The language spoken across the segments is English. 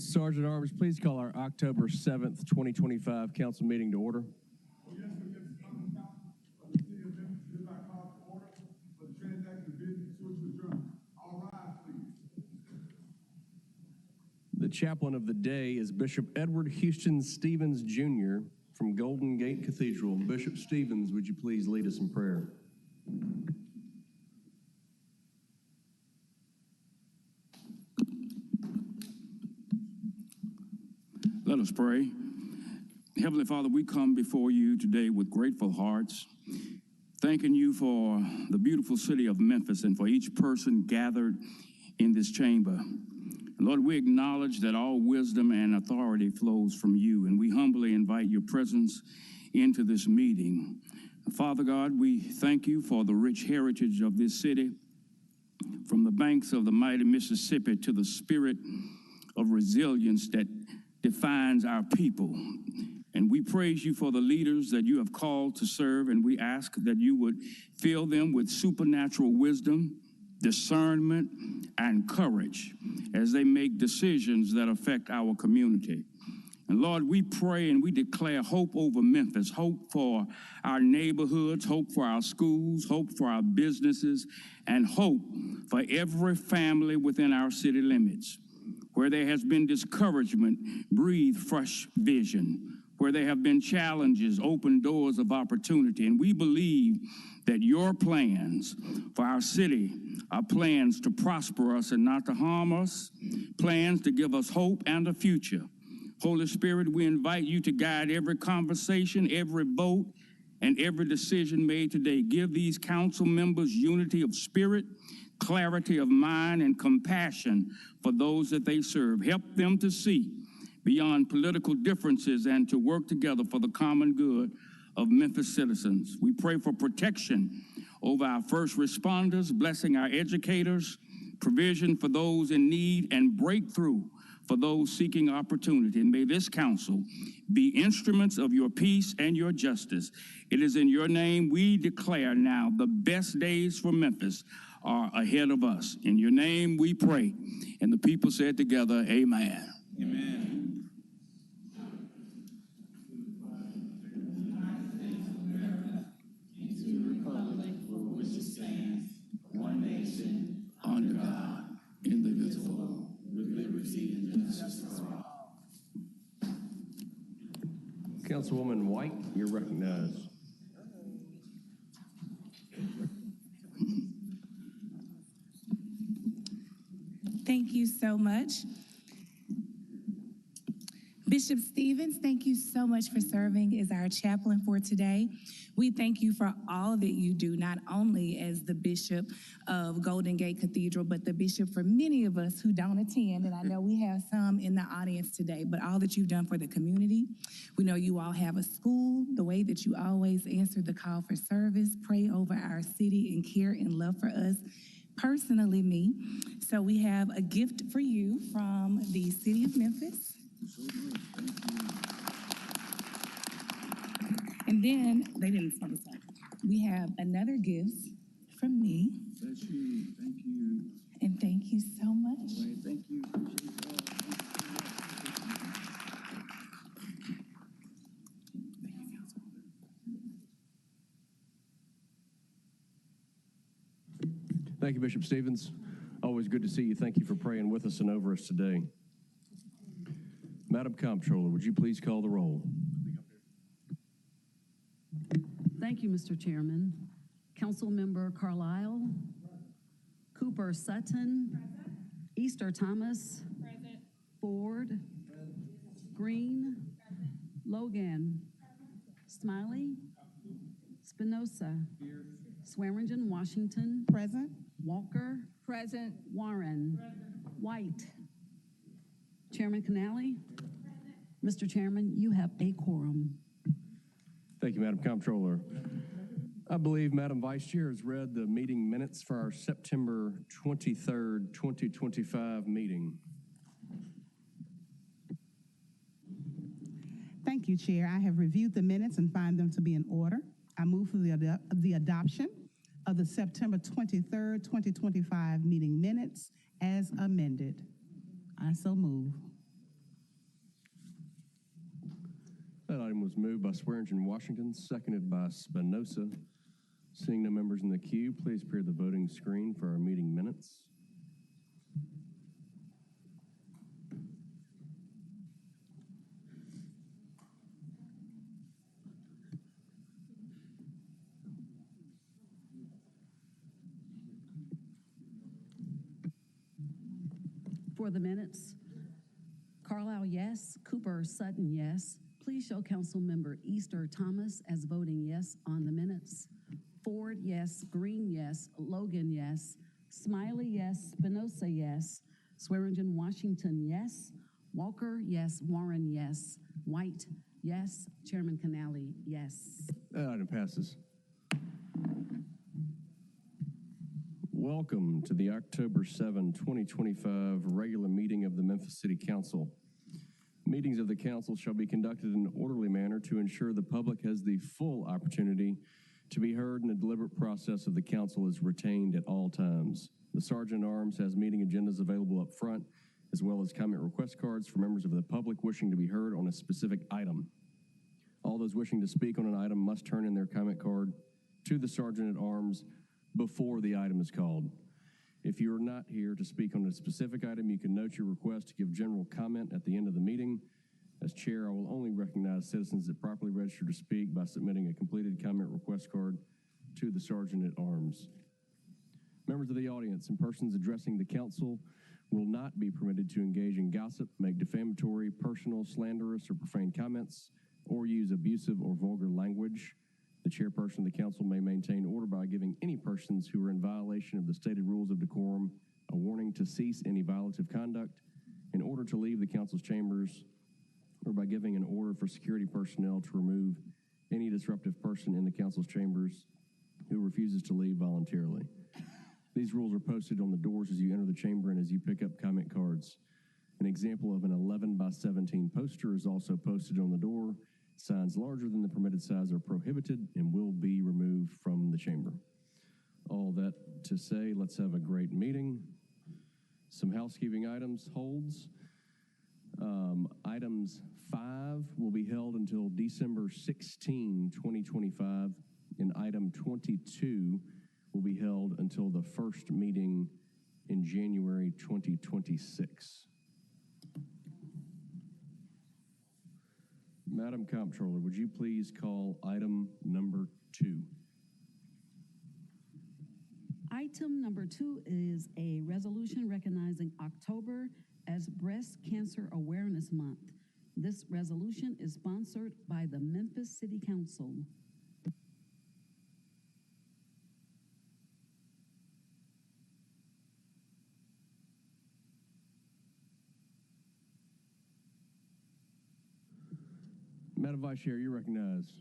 Sergeant Arms, please call our October 7th, 2025 council meeting to order. The chaplain of the day is Bishop Edward Houston Stevens, Jr. from Golden Gate Cathedral. Bishop Stevens, would you please lead us in prayer? Let us pray. Heavenly Father, we come before you today with grateful hearts, thanking you for the beautiful city of Memphis and for each person gathered in this chamber. Lord, we acknowledge that all wisdom and authority flows from you, and we humbly invite your presence into this meeting. Father God, we thank you for the rich heritage of this city, from the banks of the mighty Mississippi to the spirit of resilience that defines our people. And we praise you for the leaders that you have called to serve, and we ask that you would fill them with supernatural wisdom, discernment, and courage as they make decisions that affect our community. And Lord, we pray and we declare hope over Memphis, hope for our neighborhoods, hope for our schools, hope for our businesses, and hope for every family within our city limits. Where there has been discouragement, breathe fresh vision. Where there have been challenges, open doors of opportunity. And we believe that your plans for our city are plans to prosper us and not to harm us, plans to give us hope and a future. Holy Spirit, we invite you to guide every conversation, every vote, and every decision made today. Give these council members unity of spirit, clarity of mind, and compassion for those that they serve. Help them to see beyond political differences and to work together for the common good of Memphis citizens. We pray for protection over our first responders, blessing our educators, provision for those in need, and breakthrough for those seeking opportunity. And may this council be instruments of your peace and your justice. It is in your name we declare now the best days for Memphis are ahead of us. In your name we pray. And the people said together, amen. Amen. One nation, under God, indivisible, with liberty and justice for all. Councilwoman White, you're recognized. Thank you so much. Bishop Stevens, thank you so much for serving as our chaplain for today. We thank you for all that you do, not only as the bishop of Golden Gate Cathedral, but the bishop for many of us who don't attend, and I know we have some in the audience today, but all that you've done for the community. We know you all have a school, the way that you always answer the call for service, pray over our city, and care and love for us. Personally, me. So we have a gift for you from the city of Memphis. And then, they didn't spell this out. We have another gift from me. Bless you. Thank you. And thank you so much. Right, thank you. Thank you, Bishop Stevens. Always good to see you. Thank you for praying with us and over us today. Madam Comptroller, would you please call the roll? Thank you, Mr. Chairman. Councilmember Carlisle. Cooper Sutton. Present. Easter Thomas. Present. Ford. Present. Green. Present. Logan. Present. Smiley. Spinoza. Here. Swearingen Washington. Present. Walker. Present. Warren. Present. White. Chairman Canale. Present. Mr. Chairman, you have a quorum. Thank you, Madam Comptroller. I believe Madam Vice Chair has read the meeting minutes for our September 23rd, 2025 meeting. Thank you, Chair. I have reviewed the minutes and find them to be in order. I move for the adoption of the September 23rd, 2025 meeting minutes as amended. I so move. That item was moved by Swearingen Washington, seconded by Spinoza. Seeing no members in the queue, please appear at the voting screen for our meeting minutes. For the minutes, Carlisle, yes. Cooper Sutton, yes. Please show Councilmember Easter Thomas as voting yes on the minutes. Ford, yes. Green, yes. Logan, yes. Smiley, yes. Spinoza, yes. Swearingen Washington, yes. Walker, yes. Warren, yes. White, yes. Chairman Canali, yes. That item passes. Welcome to the October 7, 2025 regular meeting of the Memphis City Council. Meetings of the council shall be conducted in an orderly manner to ensure the public has the full opportunity to be heard and the deliberate process of the council is retained at all times. The Sergeant at Arms has meeting agendas available up front, as well as comment request cards for members of the public wishing to be heard on a specific item. All those wishing to speak on an item must turn in their comment card to the Sergeant at Arms before the item is called. If you are not here to speak on a specific item, you can note your request to give general comment at the end of the meeting. As chair, I will only recognize citizens that properly register to speak by submitting a completed comment request card to the Sergeant at Arms. Members of the audience and persons addressing the council will not be permitted to engage in gossip, make defamatory, personal, slanderous, or profane comments, or use abusive or vulgar language. The chairperson of the council may maintain order by giving any persons who are in violation of the stated rules of decorum a warning to cease any violative conduct, in order to leave the council's chambers, or by giving an order for security personnel to remove any disruptive person in the council's chambers who refuses to leave voluntarily. These rules are posted on the doors as you enter the chamber and as you pick up comment cards. An example of an 11 by 17 poster is also posted on the door. Signs larger than the permitted size are prohibited and will be removed from the chamber. All that to say, let's have a great meeting. Some housekeeping items holds. Items 5 will be held until December 16, 2025, and item 22 will be held until the first meeting in January 2026. Madam Comptroller, would you please call item number 2? Item number 2 is a resolution recognizing October as Breast Cancer Awareness Month. This resolution is sponsored by the Memphis City Council. Madam Vice Chair, you're recognized.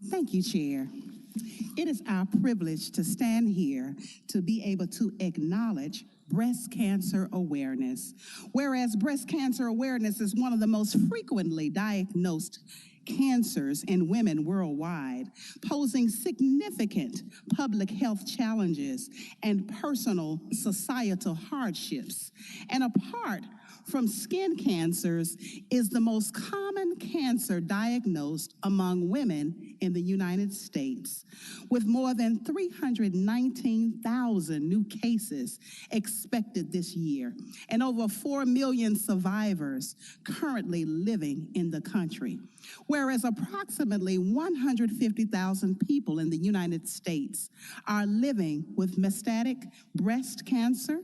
Thank you, Chair. It is our privilege to stand here to be able to acknowledge breast cancer awareness. Whereas breast cancer awareness is one of the most frequently diagnosed cancers in women worldwide, posing significant public health challenges and personal societal hardships. And apart from skin cancers, is the most common cancer diagnosed among women in the United States, with more than 319,000 new cases expected this year, and over 4 million survivors currently living in the country. Whereas approximately 150,000 people in the United States are living with metastatic breast cancer,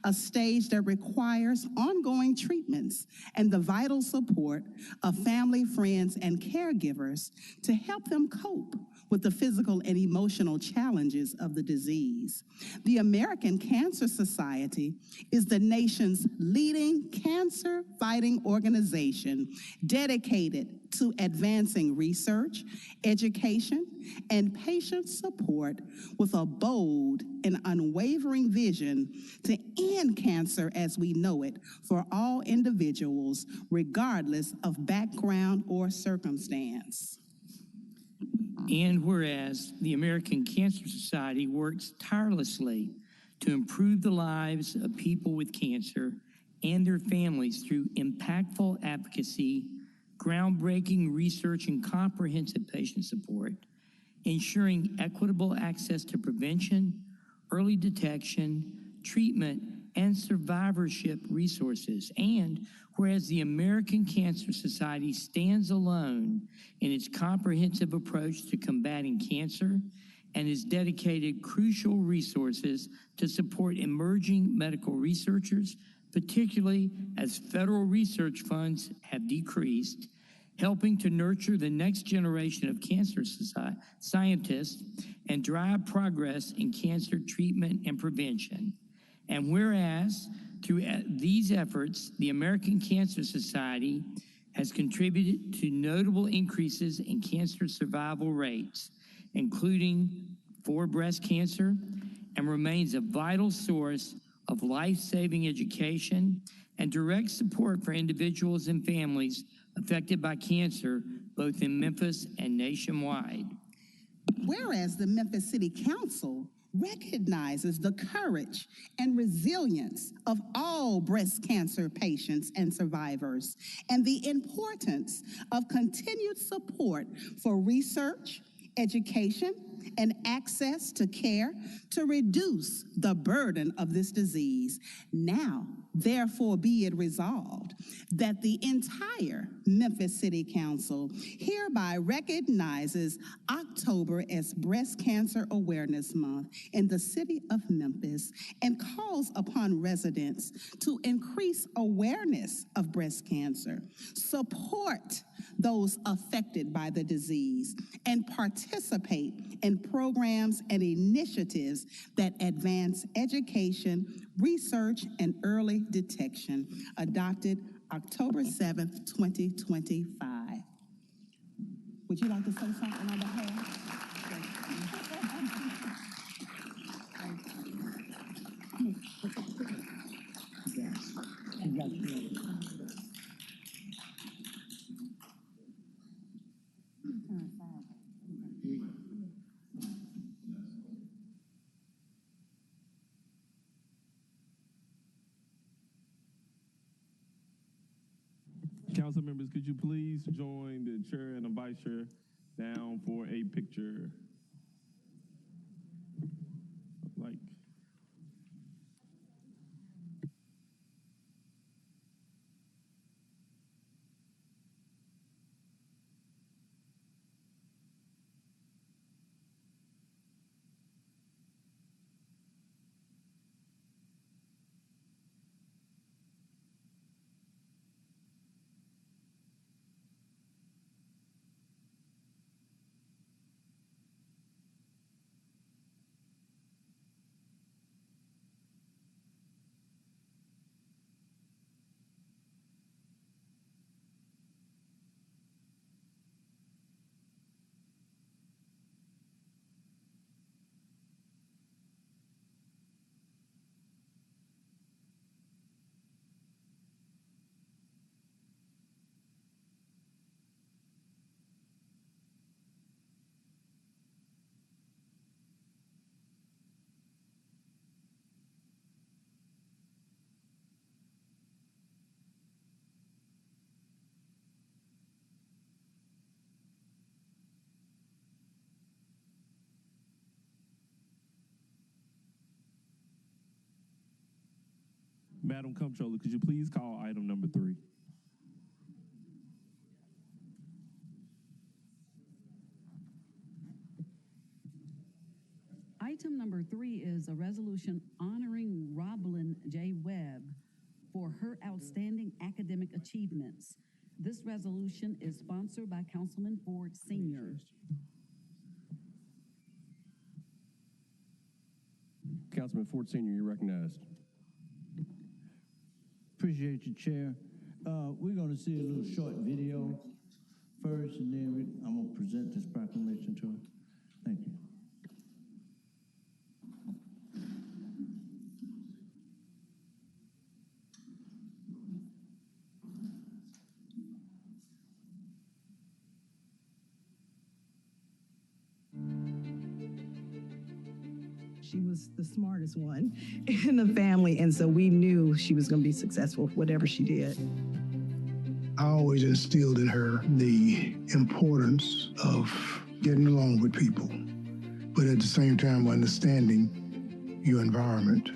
a stage that requires ongoing treatments and the vital support of family, friends, and caregivers to help them cope with the physical and emotional challenges of the disease. The American Cancer Society is the nation's leading cancer-fighting organization dedicated to advancing research, education, and patient support with a bold and unwavering vision to end cancer as we know it for all individuals, regardless of background or circumstance. And whereas the American Cancer Society works tirelessly to improve the lives of people with cancer and their families through impactful advocacy, groundbreaking research, and comprehensive patient support, ensuring equitable access to prevention, early detection, treatment, and survivorship resources. And whereas the American Cancer Society stands alone in its comprehensive approach to combating cancer and has dedicated crucial resources to support emerging medical researchers, particularly as federal research funds have decreased, helping to nurture the next generation of cancer scientists and drive progress in cancer treatment and prevention. And whereas through these efforts, the American Cancer Society has contributed to notable increases in cancer survival rates, including for breast cancer, and remains a vital source of life-saving education and direct support for individuals and families affected by cancer, both in Memphis and nationwide. Whereas the Memphis City Council recognizes the courage and resilience of all breast cancer patients and survivors, and the importance of continued support for research, education, and access to care to reduce the burden of this disease. Now, therefore, be it resolved that the entire Memphis City Council hereby recognizes October as Breast Cancer Awareness Month in the city of Memphis and calls upon residents to increase awareness of breast cancer, support those affected by the disease, and participate in programs and initiatives that advance education, research, and early detection. Adopted October 7th, 2025. Would you like to say something on behalf? Council members, could you please join the chair and the vice chair down for a picture? Like. Madam Comptroller, could you please call item number 3? Item number 3 is a resolution honoring Roblyn J. Webb for her outstanding academic achievements. This resolution is sponsored by Councilman Ford Sr. Councilman Ford Sr., you're recognized. Appreciate you, Chair. We're going to see a little short video first, and then I'm going to present this proclamation to her. Thank you. She was the smartest one in the family, and so we knew she was going to be successful, whatever she did. I always instilled in her the importance of getting along with people, but at the same time understanding your environment.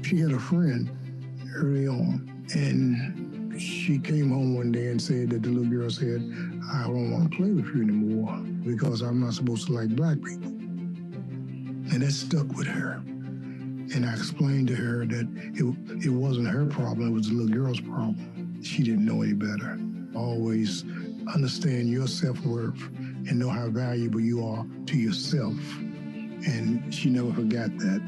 She had a friend early on, and she came home one day and said that the little girl said, "I don't want to play with you anymore because I'm not supposed to like black people." And that stuck with her. And I explained to her that it wasn't her problem, it was the little girl's problem. She didn't know any better. Always understand your self-worth and know how valuable you are to yourself. And she never forgot that.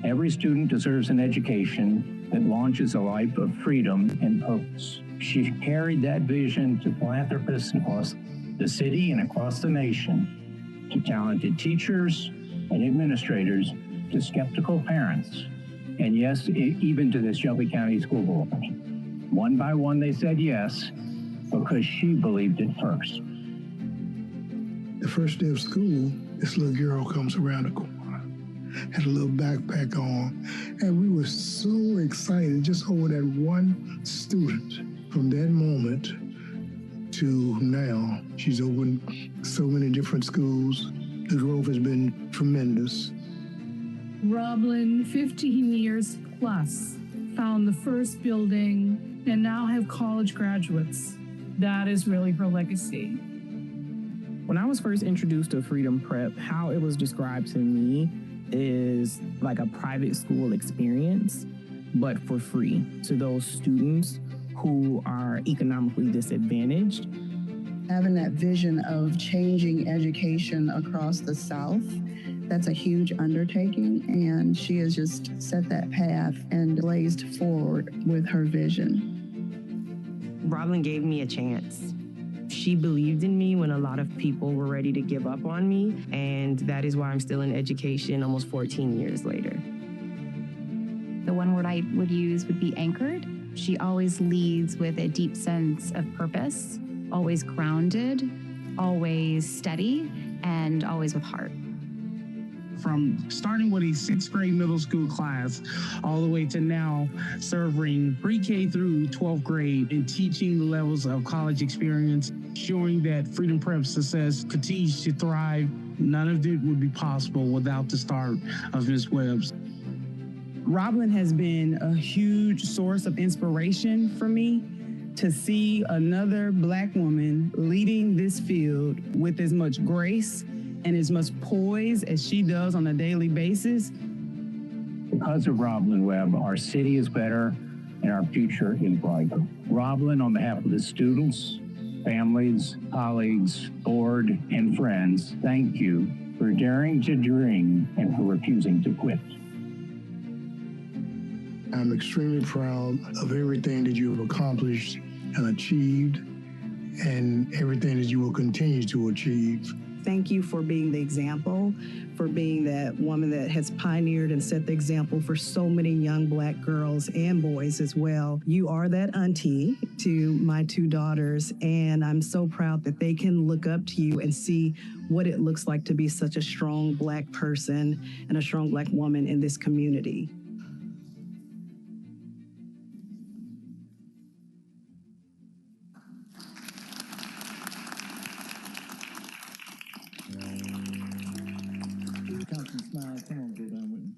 Every student deserves an education that launches a life of freedom and purpose. She carried that vision to philanthropists across the city and across the nation, to talented teachers and administrators, to skeptical parents, and yes, even to the Shelby County School Board. One by one, they said yes, because she believed it first. The first day of school, this little girl comes around the corner, had a little backpack on, and we were so excited just over that one student. From that moment to now, she's opened so many different schools. The growth has been tremendous. Roblin, 15 years plus, found the first building and now have college graduates. That is really her legacy. When I was first introduced to Freedom Prep, how it was described to me is like a private school experience, but for free to those students who are economically disadvantaged. Having that vision of changing education across the South, that's a huge undertaking, and she has just set that path and blazed forward with her vision. Roblin gave me a chance. She believed in me when a lot of people were ready to give up on me, and that is why I'm still in education almost 14 years later. The one word I would use would be anchored. She always leads with a deep sense of purpose, always grounded, always steady, and always with heart. From starting with a sixth grade middle school class all the way to now serving pre-K through 12th grade and teaching the levels of college experience, showing that Freedom Prep success continues to thrive. None of it would be possible without the start of Ms. Webbs. Roblin has been a huge source of inspiration for me to see another Black woman leading this field with as much grace and as much poise as she does on a daily basis. Because of Roblin Webb, our city is better and our future is brighter. Roblin, on behalf of the students, families, colleagues, board, and friends, thank you for daring to dream and for refusing to quit. I'm extremely proud of everything that you've accomplished and achieved, and everything that you will continue to achieve. Thank you for being the example, for being that woman that has pioneered and set the example for so many young Black girls and boys as well. You are that auntie to my two daughters, and I'm so proud that they can look up to you and see what it looks like to be such a strong Black person and a strong Black woman in this community. Councilman Smiles, come on, go down with me.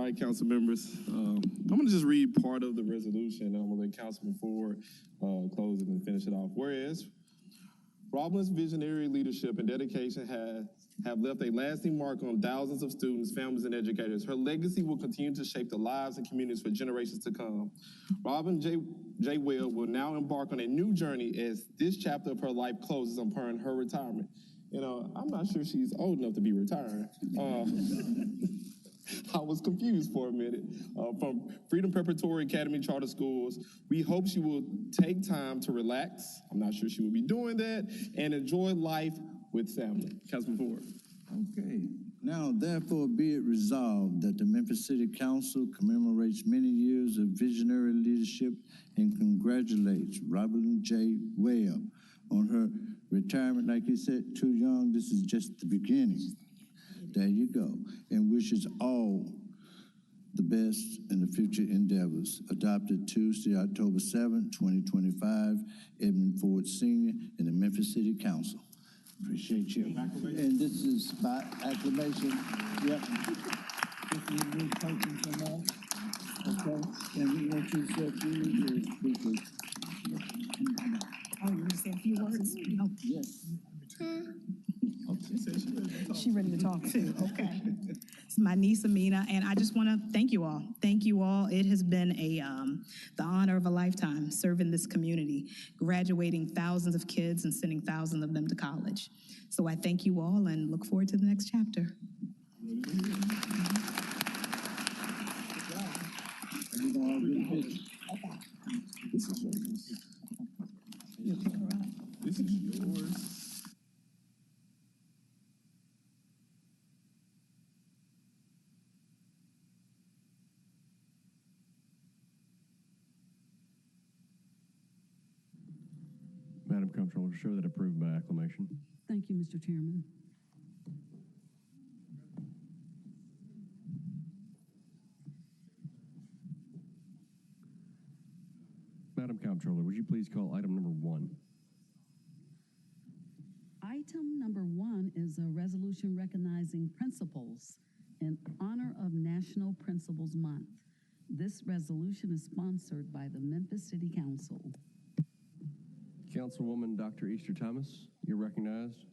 right, council members. I'm going to just read part of the resolution, and I'm going to let Councilman Ford close it and finish it off. Whereas Roblin's visionary leadership and dedication have left a lasting mark on thousands of students, families, and educators. Her legacy will continue to shape the lives and communities for generations to come. Robin J. Webb will now embark on a new journey as this chapter of her life closes upon her retirement. You know, I'm not sure she's old enough to be retiring. I was confused for a minute. From Freedom Preparatory Academy Charter Schools, we hope she will take time to relax. I'm not sure she will be doing that, and enjoy life with family. Councilman Ford. Okay. Now, therefore, be it resolved that the Memphis City Council commemorates many years of visionary leadership and congratulates Robin J. Webb on her retirement. Like he said, too young, this is just the beginning. There you go. And wishes all the best in the future endeavors. Adopted Tuesday, October 7, 2025, Edmund Ford Sr. in the Memphis City Council. Appreciate you. And this is by acclamation. Yep. This is a new coaching from us. Okay. And we want you to say a few words, please. Oh, you want to say a few words? No. Yes. She ready to talk too. Okay. It's my niece Amina, and I just want to thank you all. Thank you all. It has been the honor of a lifetime serving this community, graduating thousands of kids and sending thousands of them to college. So I thank you all and look forward to the next chapter. This is yours. You'll pick her up. This is yours. Madam Comptroller, show that approved by acclamation. Thank you, Mr. Chairman. Madam Comptroller, would you please call item number 1? Item number 1 is a resolution recognizing principals in honor of National Principals Month. This resolution is sponsored by the Memphis City Council. Councilwoman Dr. Easter Thomas, you're recognized.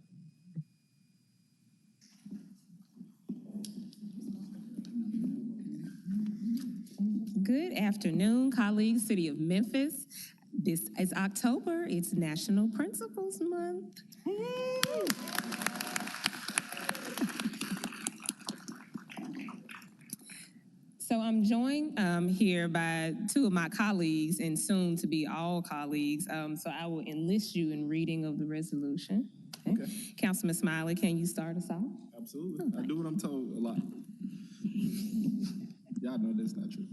Good afternoon, colleagues, City of Memphis. This is October. It's National Principals Month. So I'm joined here by 2 of my colleagues and soon to be all colleagues. So I will enlist you in reading of the resolution. Okay. Councilman Smiley, can you start us off? Absolutely. I do what I'm told a lot. Y'all know that's not true.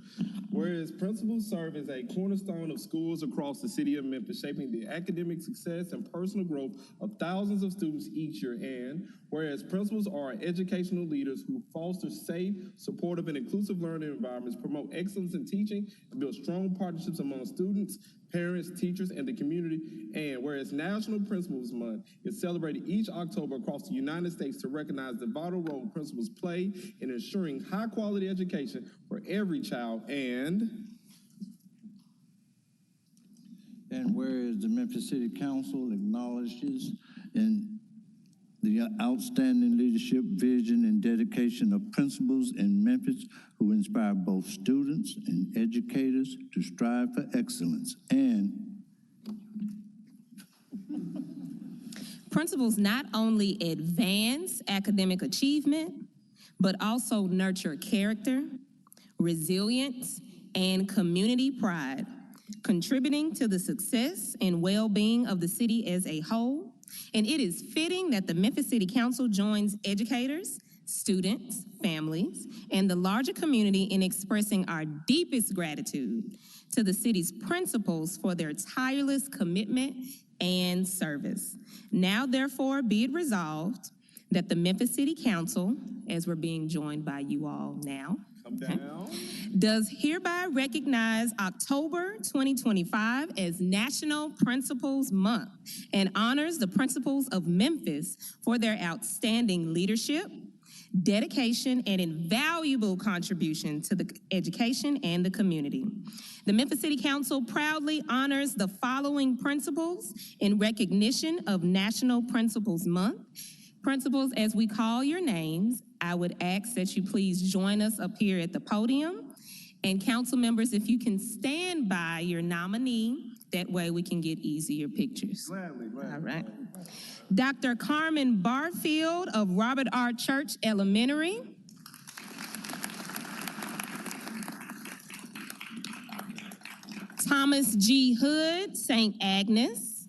Whereas principals serve as a cornerstone of schools across the city of Memphis, shaping the academic success and personal growth of thousands of students each year. And whereas principals are educational leaders who foster safe, supportive, and inclusive learning environments, promote excellence in teaching, and build strong partnerships among students, parents, teachers, and the community. And whereas National Principals Month is celebrated each October across the United States to recognize the vital role principals play in ensuring high-quality education for every child. And whereas the Memphis City Council acknowledges the outstanding leadership, vision, and dedication of principals in Memphis who inspire both students and educators to strive for excellence. And principals not only advance academic achievement, but also nurture character, resilience, and community pride, contributing to the success and well-being of the city as a whole. And it is fitting that the Memphis City Council joins educators, students, families, and the larger community in expressing our deepest gratitude to the city's principals for their tireless commitment and service. Now, therefore, be it resolved that the Memphis City Council, as we're being joined by you all now, does hereby recognize October 2025 as National Principals Month and honors the principals of Memphis for their outstanding leadership, dedication, and invaluable contribution to the education and the community. The Memphis City Council proudly honors the following principals in recognition of National Principals Month. Principals, as we call your names, I would ask that you please join us up here at the podium. And council members, if you can stand by your nominee, that way we can get easier pictures. Gladly. All right. Dr. Carmen Barfield of Robert R. Church Elementary. Thomas G. Hood, St. Agnes.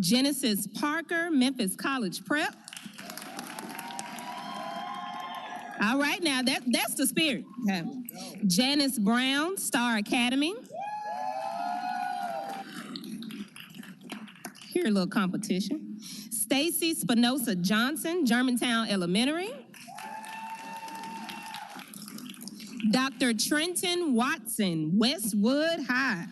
Genesis Parker, Memphis College Prep. All right, now that's the spirit. Okay. Janice Brown, Star Academy. Here a little competition. Stacy Spinoza Johnson, Germantown Elementary. Dr. Trenton Watson, Westwood High.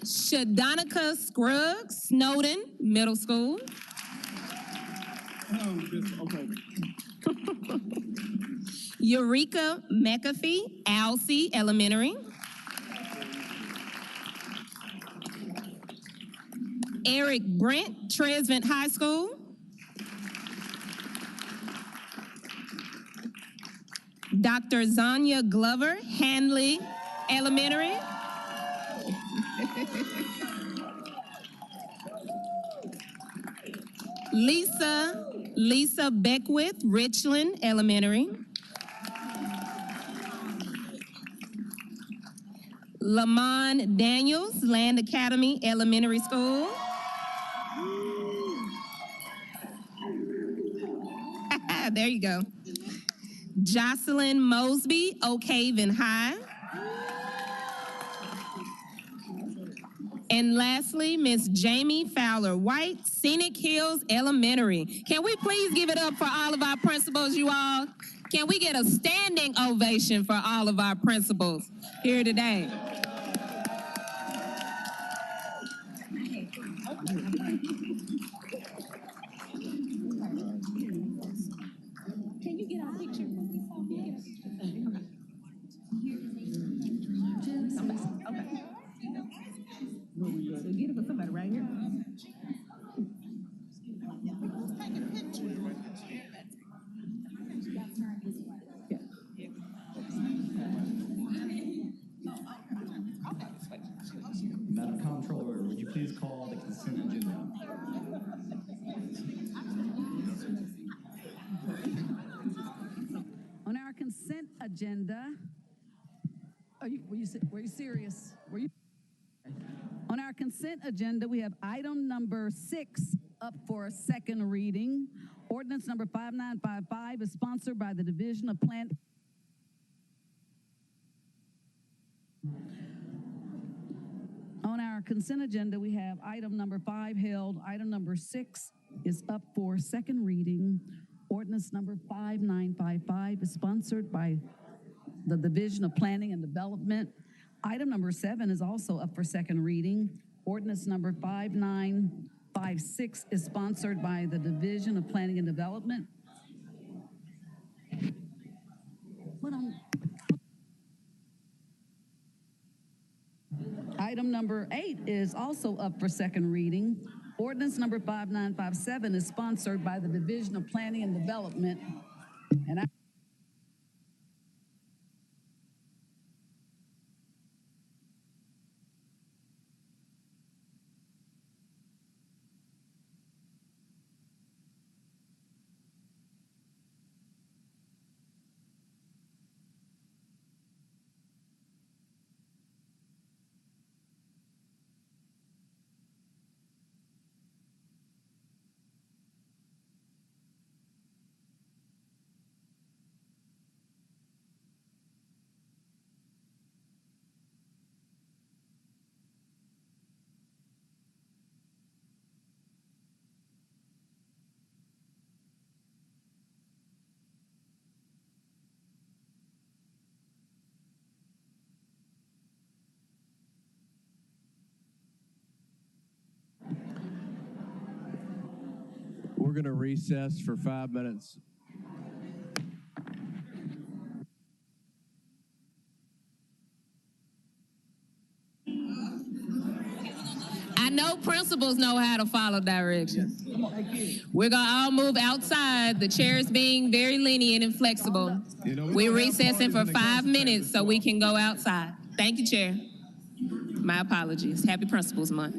Shadonica Scruggs, Snowden Middle School. Okay. Eureka McAfee, Alsea Elementary. Eric Brent, Tresvant High School. Dr. Zanya Glover, Hanley Elementary. Lisa Beckwith, Richland Elementary. Lamont Daniels, Land Academy Elementary School. There you go. Jocelyn Mosby, Oak Haven High. And lastly, Miss Jamie Fowler White, Scenic Hills Elementary. Can we please give it up for all of our principals, you all? Can we get a standing ovation for all of our principals here today? Can you get a picture? Okay. So get it for somebody right here. Madam Comptroller, would you please call the consent agenda? On our consent agenda, were you serious? Were you? On our consent agenda, we have item number 6 up for a second reading. Ordinance number 5955 is sponsored by the Division of Plant. On our consent agenda, we have item number 5 held. Item number 6 is up for second reading. Ordinance number 5955 is sponsored by the Division of Planning and Development. Item number 7 is also up for second reading. Ordinance number 5956 is sponsored by the Division of Planning and Development. Item number 8 is also up for second reading. Ordinance number 5957 is sponsored by the Division of Planning and Development. And going to recess for 5 minutes. I know principals know how to follow directions. We're going to all move outside. The chair is being very lenient and flexible. We're recessing for 5 minutes so we can go outside. Thank you, Chair. My apologies. Happy Principals Month.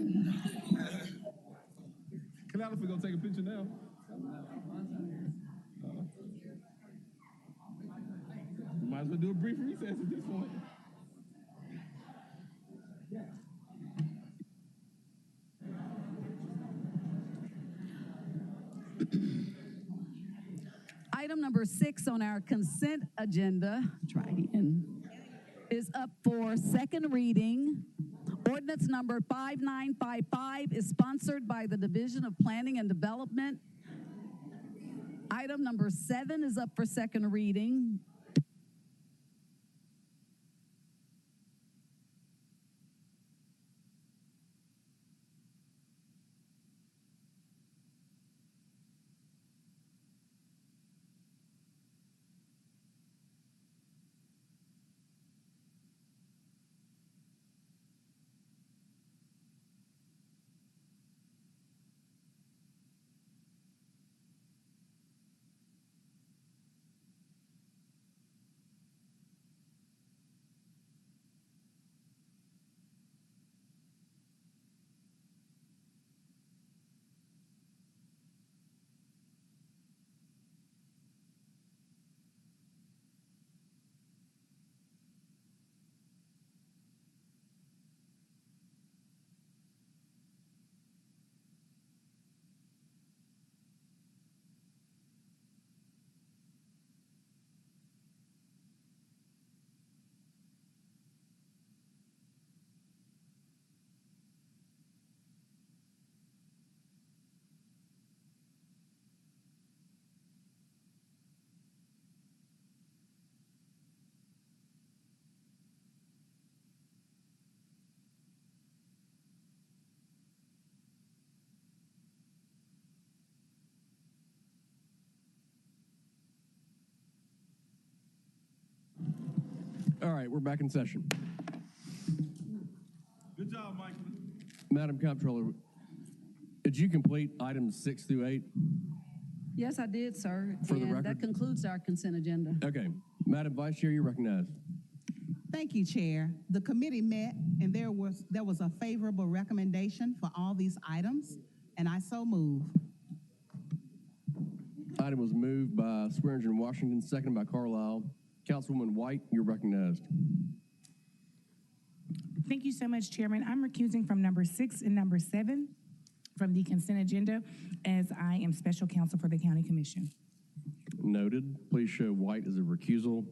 Canal, if we're going to take a picture now. Might as well do a brief recess at this point. Item number 6 on our consent agenda, try again, is up for second reading. Ordinance number 5955 is sponsored by the Division of Planning and Development. Item number 7 is up for second reading. All right, we're back in session. Good job, Michael. Madam Comptroller, did you complete items 6 through 8? Yes, I did, sir. For the and record? that concludes our consent agenda. Okay. Madam Vice Chair, you're recognized. Thank you, Chair. The committee met and there was a favorable recommendation for all these items, and I so move. Item was moved by Swearingen Washington, seconded by Carlisle. Councilwoman White, you're recognized. Thank you so much, Chairman. I'm recusing from number 6 and number 7 from the consent agenda as I am special counsel for the County Commission. Noted. Please show White as a recusal.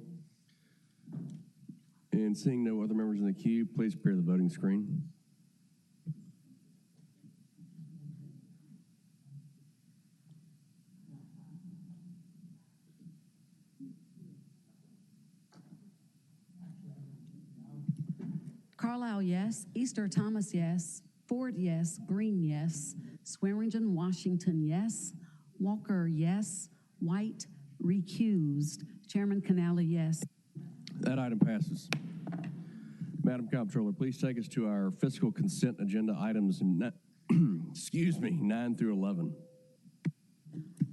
And seeing no other members in the queue, please prepare the voting screen. Carlisle, yes. Easter Thomas, yes. Ford, yes. Green, yes. Swearingen, Washington, yes. Walker, yes. White, recused. Chairman Canale, yes. That item passes. Madam Comptroller, please take us to our fiscal consent agenda items, 9 through 11.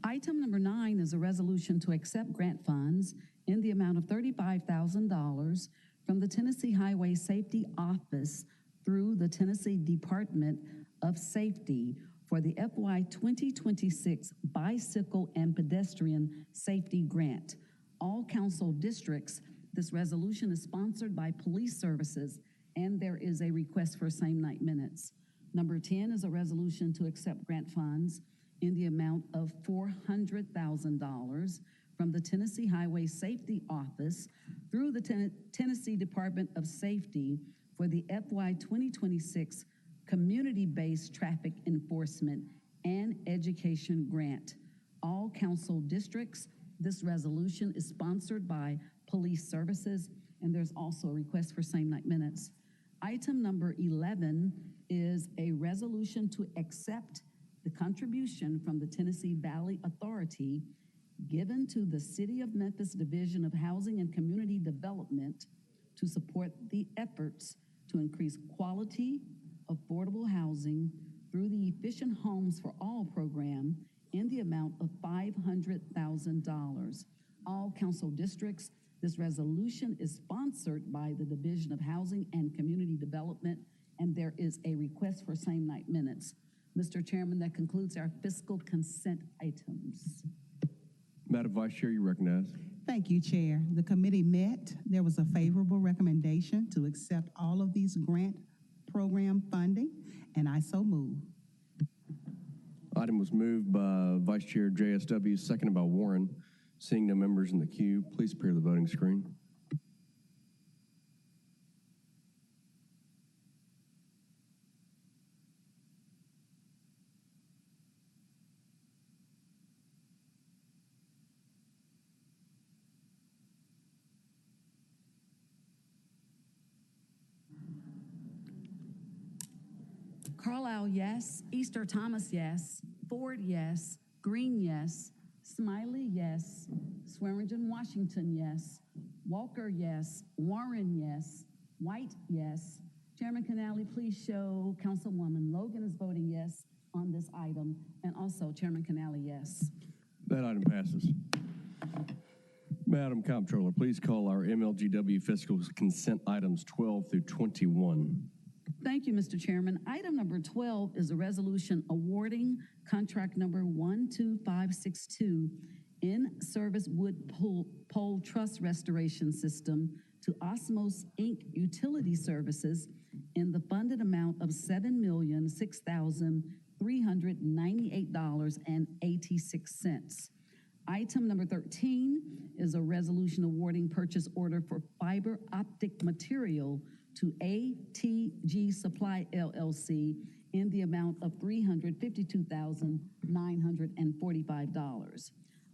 Item number 9 is a resolution to accept grant funds in the amount of $35,000 from the Tennessee Highway Safety Office through the Tennessee Department of Safety for the FY 2026 Bicycle and Pedestrian Safety Grant. All council districts, this resolution is sponsored by Police Services, and there is a request for same-night minutes. Number 10 is a resolution to accept grant funds in the amount of $400,000 from the Tennessee Highway Safety Office through the Tennessee Department of Safety for the FY 2026 Community-Based Traffic Enforcement and Education Grant. All council districts, this resolution is sponsored by Police Services, and there's also a request for same-night minutes. Item number 11 is a resolution to accept the contribution from the Tennessee Valley Authority given to the City of Memphis Division of Housing and Community Development to support the efforts to increase quality, affordable housing through the Efficient Homes for All program in the amount of $500,000. All council districts, this resolution is sponsored by the Division of Housing and Community Development, and there is a request for same night minutes. Mr. Chairman, that concludes our fiscal consent items. Madam Vice Chair, you recognize. Thank you, Chair. The committee met. There was a favorable recommendation to accept all of these grant program funding, and I so move. Item was moved by Vice Chair JSW, seconded by Warren. Seeing no members in the queue, please prepare the voting screen. Carlisle, yes. Easter Thomas, yes. Ford, yes. Green, yes. Smiley, yes. Swearingen, Washington, yes. Walker, yes. Warren, yes. White, yes. Chairman Canali, please show Councilwoman Logan is voting yes on this item, and also Chairman Canali, yes. That item passes. Madam Comptroller, please call our MLGW fiscal consent items 12 through 21. Thank you, Mr. Chairman. Item number 12 is a resolution awarding contract number 12562 in-service wood pole truss restoration system to Osmos Inc. Utility Services in the funded amount of $7,006,398.86. Item number 13 is a resolution awarding purchase order for fiber optic material to ATG Supply LLC in the amount of $352,945.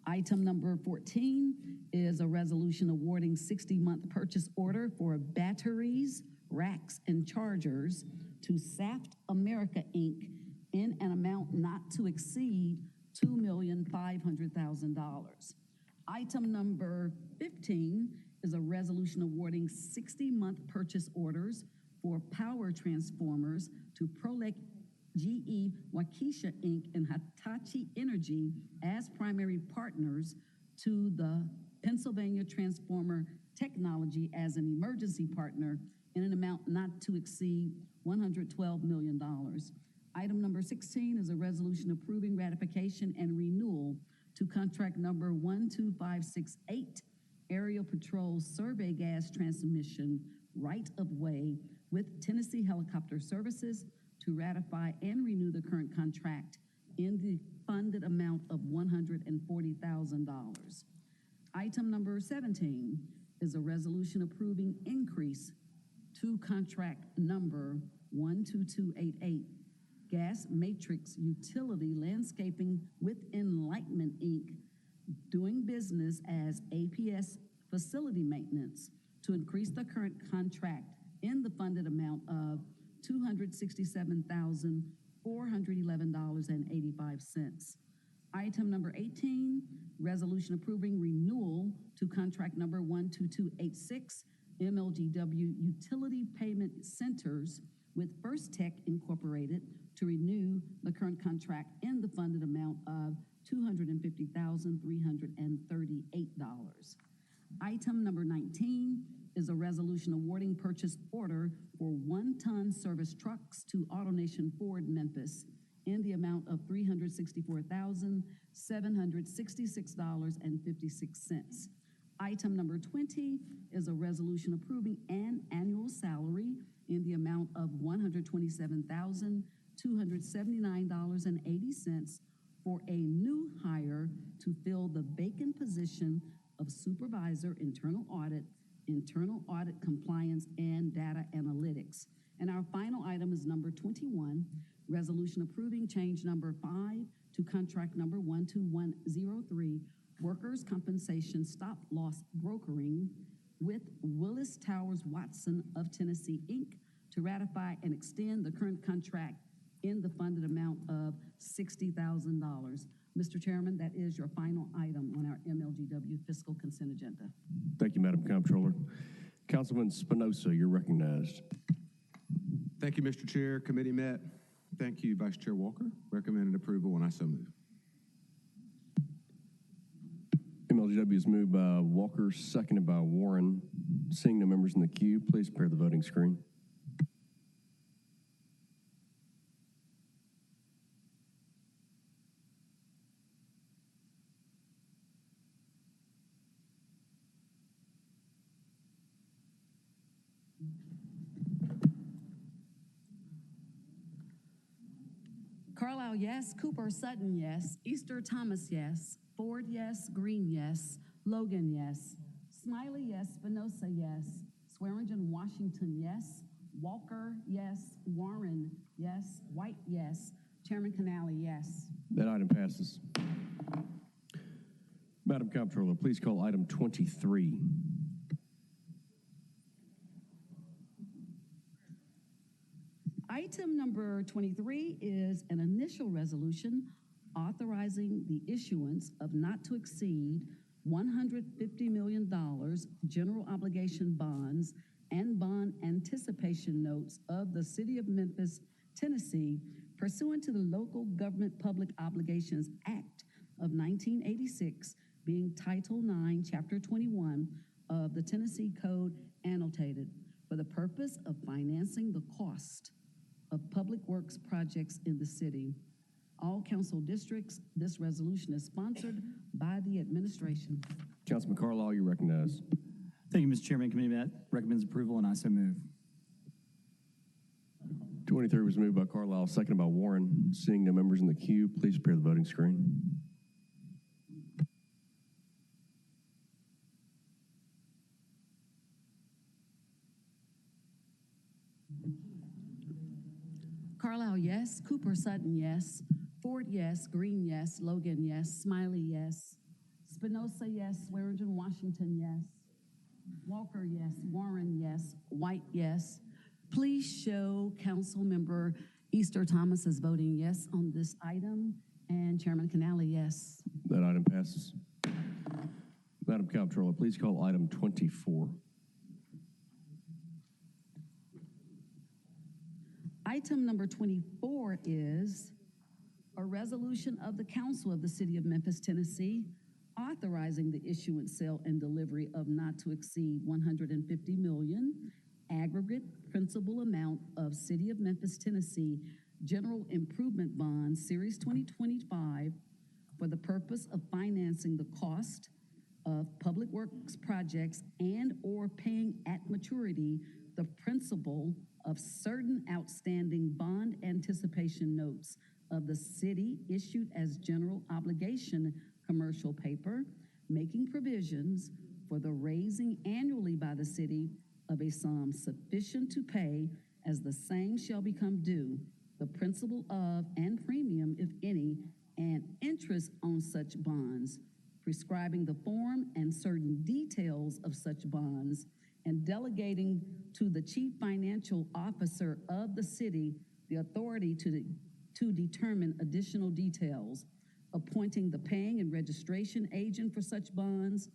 Item number 14 is a resolution awarding 60-month purchase order for batteries, racks, and chargers to Saft America, Inc. in an amount not to exceed $2,500,000. Item number 15 is a resolution awarding 60-month purchase orders for power transformers to Prolec GE Waukesha Inc. and Hitachi Energy as primary partners to the Pennsylvania Transformer Technology as an emergency partner in an amount not to exceed $112 million. Item number 16 is a resolution approving ratification and renewal to contract number 12568 Aerial Patrol Survey Gas Transmission Right-of-Way with Tennessee Helicopter Services to ratify and renew the current contract in the funded amount of $140,000. Item number 17 is a resolution approving increase to contract number 12288 Gas Matrix Utility Landscaping with Enlightenment, Inc., doing business as APS Facility Maintenance to increase the current contract in the funded amount of $267,411.85. Item number 18, resolution approving renewal to contract number 12286 MLGW Utility Payment Centers with First Tech Incorporated to renew the current contract in the funded amount of $250,338. Item number 19 is a resolution awarding purchase order for 1-ton service trucks to AutoNation Ford Memphis in the amount of $364,766.56. Item number 20 is a resolution approving an annual salary in the amount of $127,279.80 for a new hire to fill the vacant position of Supervisor Internal Audit Compliance, and Data Analytics. And our final item is number 21, resolution approving change number 5 to contract number 12103, Workers' Compensation Stop Loss Brokering with Willis Towers Watson of Tennessee, Inc., to ratify and extend the current contract in the funded amount of $60,000. Mr. Chairman, that is your final item on our MLGW fiscal consent agenda. Thank you, Madam Comptroller. Councilman Spinoza, you're recognized. Thank you, Mr. Chair. Committee met. Thank you, Vice Chair Walker. Recommended approval, and I so move. MLGW is moved by Walker, seconded by Warren. Seeing no members in the queue, please prepare the voting screen. Carlisle, yes. Cooper, Sutton, yes. Easter, Thomas, yes. Ford, yes. Green, yes. Logan, yes. Smiley, yes. Spinoza, yes. Swearingen, Washington, yes. Walker, yes. Warren, yes. White, yes. Chairman Canale, yes. That item passes. Madam Comptroller, please call item 23. Item number 23 is an initial resolution authorizing the issuance of not to exceed $150 million general obligation bonds and bond anticipation notes of the City of Memphis, Tennessee, pursuant to the Local Government Public Obligations Act of 1986, being Title 9, Chapter 21 of the Tennessee Code annotated, for the purpose of financing the cost of public works projects in the city. All council districts, this resolution is sponsored by the administration. Councilman Carlisle, you're recognized. Thank you, Mr. Chairman. Committee met, recommends approval, and I so move. 23 was moved by Carlisle, seconded by Warren. Seeing no members in the queue, please prepare the voting screen. Carlisle, yes. Cooper, Sutton, yes. Ford, yes. Green, yes. Logan, yes. Smiley, yes. Spinoza, yes. Swearingen, Washington, yes. Walker, yes. Warren, yes. White, yes. Please show Council Member Easter Thomas as voting yes on this item, and Chairman Canale, yes. That item passes. Madam Comptroller, please call item 24. Item number 24 is a resolution of the Council of the City of Memphis, Tennessee, authorizing the issuance, sale, and delivery of not to exceed $150 million aggregate principal amount of City of Memphis, Tennessee General Improvement Bonds, Series 2025, for the purpose of financing the cost of public works projects and or paying at maturity the principal of certain outstanding bond anticipation notes of the city issued as general obligation commercial paper, making provisions for the raising annually by the city of a sum sufficient to pay as the same shall become due, the principal of and premium, if any, and interest on such bonds, prescribing the form and certain details of such bonds, and delegating to the chief financial officer of the city the authority to determine additional details, appointing the paying and registration agent for such bonds,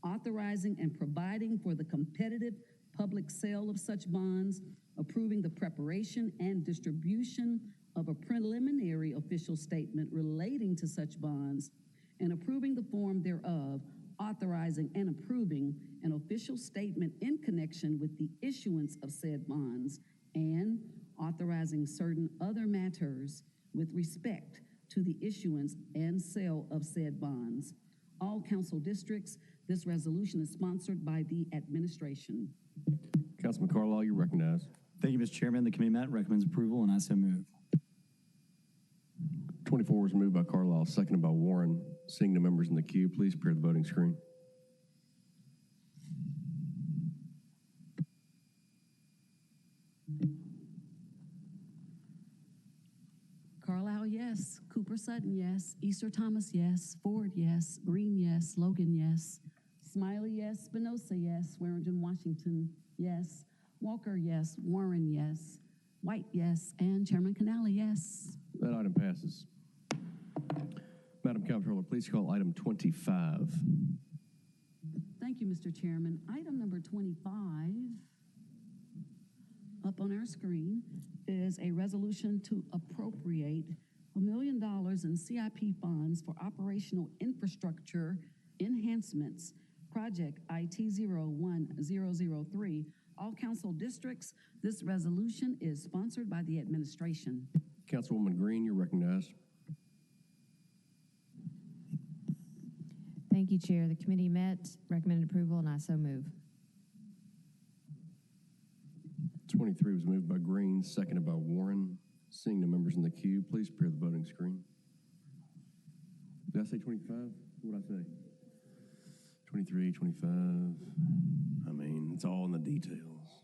authorizing and providing for the competitive public sale of such bonds, approving the preparation and distribution of a preliminary official statement relating to such bonds, and approving the form thereof, authorizing and approving an official statement in connection with the issuance of said bonds, and authorizing certain other matters with respect to the issuance and sale of said bonds. All council districts, this resolution is sponsored by the administration. Councilman Carlisle, you're recognized. Thank you, Mr. Chairman. The committee met, recommends approval, and I so move. 24 was moved by Carlisle, seconded by Warren. Seeing no members in the queue, please prepare the voting screen. Carlisle, yes. Cooper, Sutton, yes. Easter Thomas, yes. Ford, yes. Green, yes. Logan, yes. Smiley, yes. Spinoza, yes. Swearingen, Washington, yes. Walker, yes. Warren, yes. White, yes, and Chairman Canale, yes. That item passes. Madam Comptroller, please call item 25. Thank you, Mr. Chairman. Item number 25, up on our screen, is a resolution to appropriate $1 million in CIP funds for operational infrastructure enhancements, Project IT-01003, all council districts. This resolution is sponsored by the administration. Councilwoman Green, you're recognized. Thank you, Chair. The committee met, recommended approval, and I so move. 23 was moved by Green, seconded by Warren. Seeing the members in the queue, please prepare the voting screen. Did I say 25? What did I say? 23, 25. I mean, it's all in the details.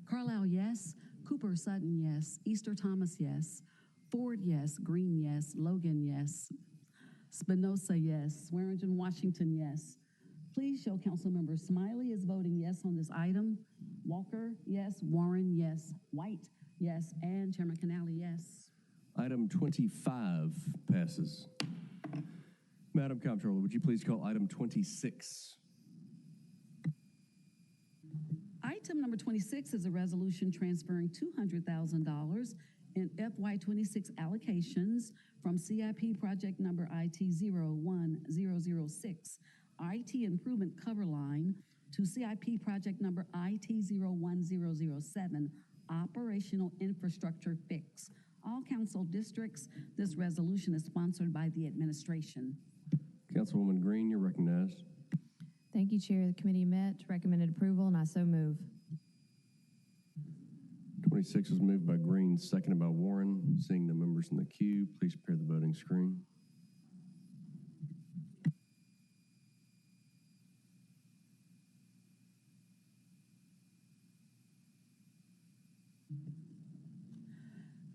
Carlisle, yes. Cooper Sutton, yes. Easter Thomas, yes. Ford, yes. Green, yes. Logan, yes. Spinoza, yes. Swearingen, Washington, yes. Please show Councilmember Smiley is voting yes on this item. Walker, yes. Warren, yes. White, yes. And Chairman Canale, yes. Item 25 passes. Madam Comptroller, would you please call item 26? Item number 26 is a resolution transferring $200,000 in FY26 allocations from CIP project number IT-01006, IT Improvement Cover Line, to CIP project number IT-01007, Operational Infrastructure Fix. All council districts. This resolution is sponsored by the administration. Councilwoman Green, you're recognized. Thank you, Chair. The committee met, recommended approval, and I so move. 26 was moved by Green, seconded by Warren. Seeing the members in the queue, please prepare the voting screen.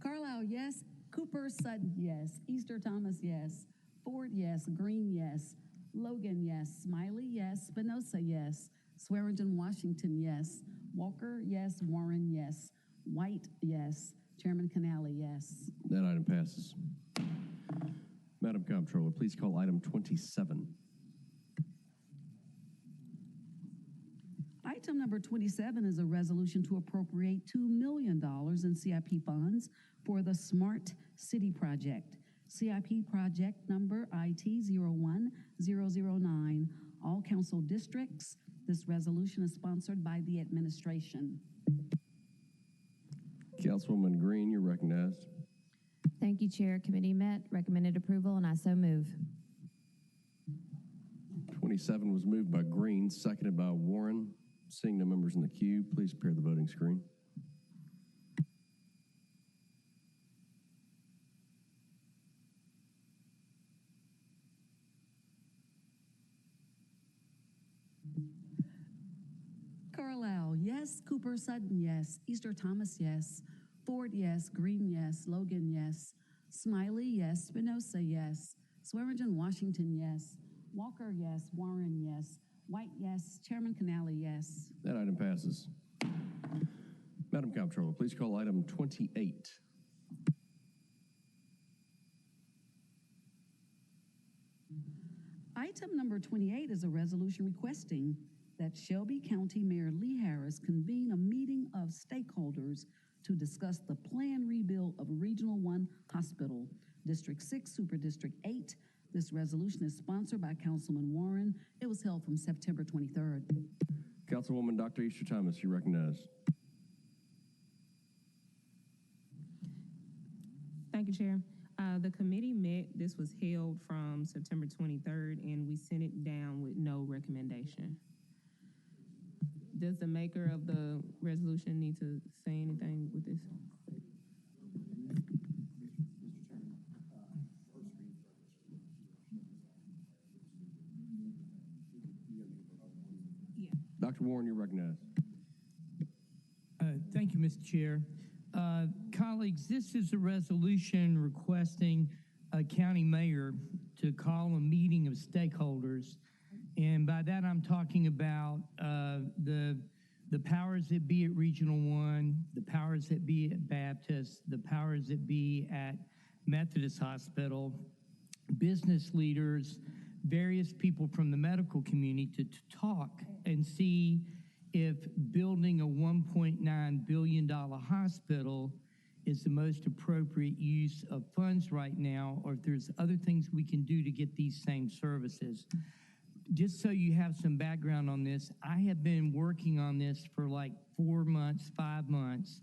Carlisle, yes. Cooper Sutton, yes. Easter Thomas, yes. Ford, yes. Green, yes. Logan, yes. Smiley, yes. Spinoza, yes. Swearingen, Washington, yes. Walker, yes. Warren, yes. White, yes. Chairman Canale, yes. That item passes. Madam Comptroller, please call item 27. Item number 27 is a resolution to appropriate $2 million in CIP funds for the Smart City Project. CIP project number IT-01009, all council districts. This resolution is sponsored by the administration. Councilwoman Green, you're recognized. Thank you, Chair. Committee met, recommended approval, and I so move. 27 was moved by Green, seconded by Warren. Seeing no members in the queue, please prepare the voting screen. Carlisle, yes. Cooper Sutton, yes. Easter Thomas, yes. Ford, yes. Green, yes. Logan, yes. Smiley, yes. Spinoza, yes. Swearingen, Washington, yes. Walker, yes. Warren, yes. White, yes. Chairman Canale, yes. That item passes. Madam Comptroller, please call item 28. Item number 28 is a resolution requesting that Shelby County Mayor Lee Harris convene a meeting of stakeholders to discuss the planned rebuild of Regional 1 Hospital, District 6, Super District 8. This resolution is sponsored by Councilman Warren. It was held from September 23rd. Councilwoman Dr. Easter Thomas, you recognized. Thank you, Chair. The committee met. This was held from September 23rd, and we sent it down with no recommendation. Does the maker of the resolution need to say anything with this? Dr. Warren, you're recognized. Thank you, Mr. Chair. Colleagues, this is a resolution requesting a county mayor to call a meeting of stakeholders. And by that, I'm talking about the powers that be at Regional 1, the powers that be at Baptist, the powers that be at Methodist Hospital, business leaders, various people from the medical community to talk and see if building a $1.9 billion hospital is the most appropriate use of funds right now, or if there's other things we can do to get these same services. Just so you have some background on this, I have been working on this for like 4 months, 5 months,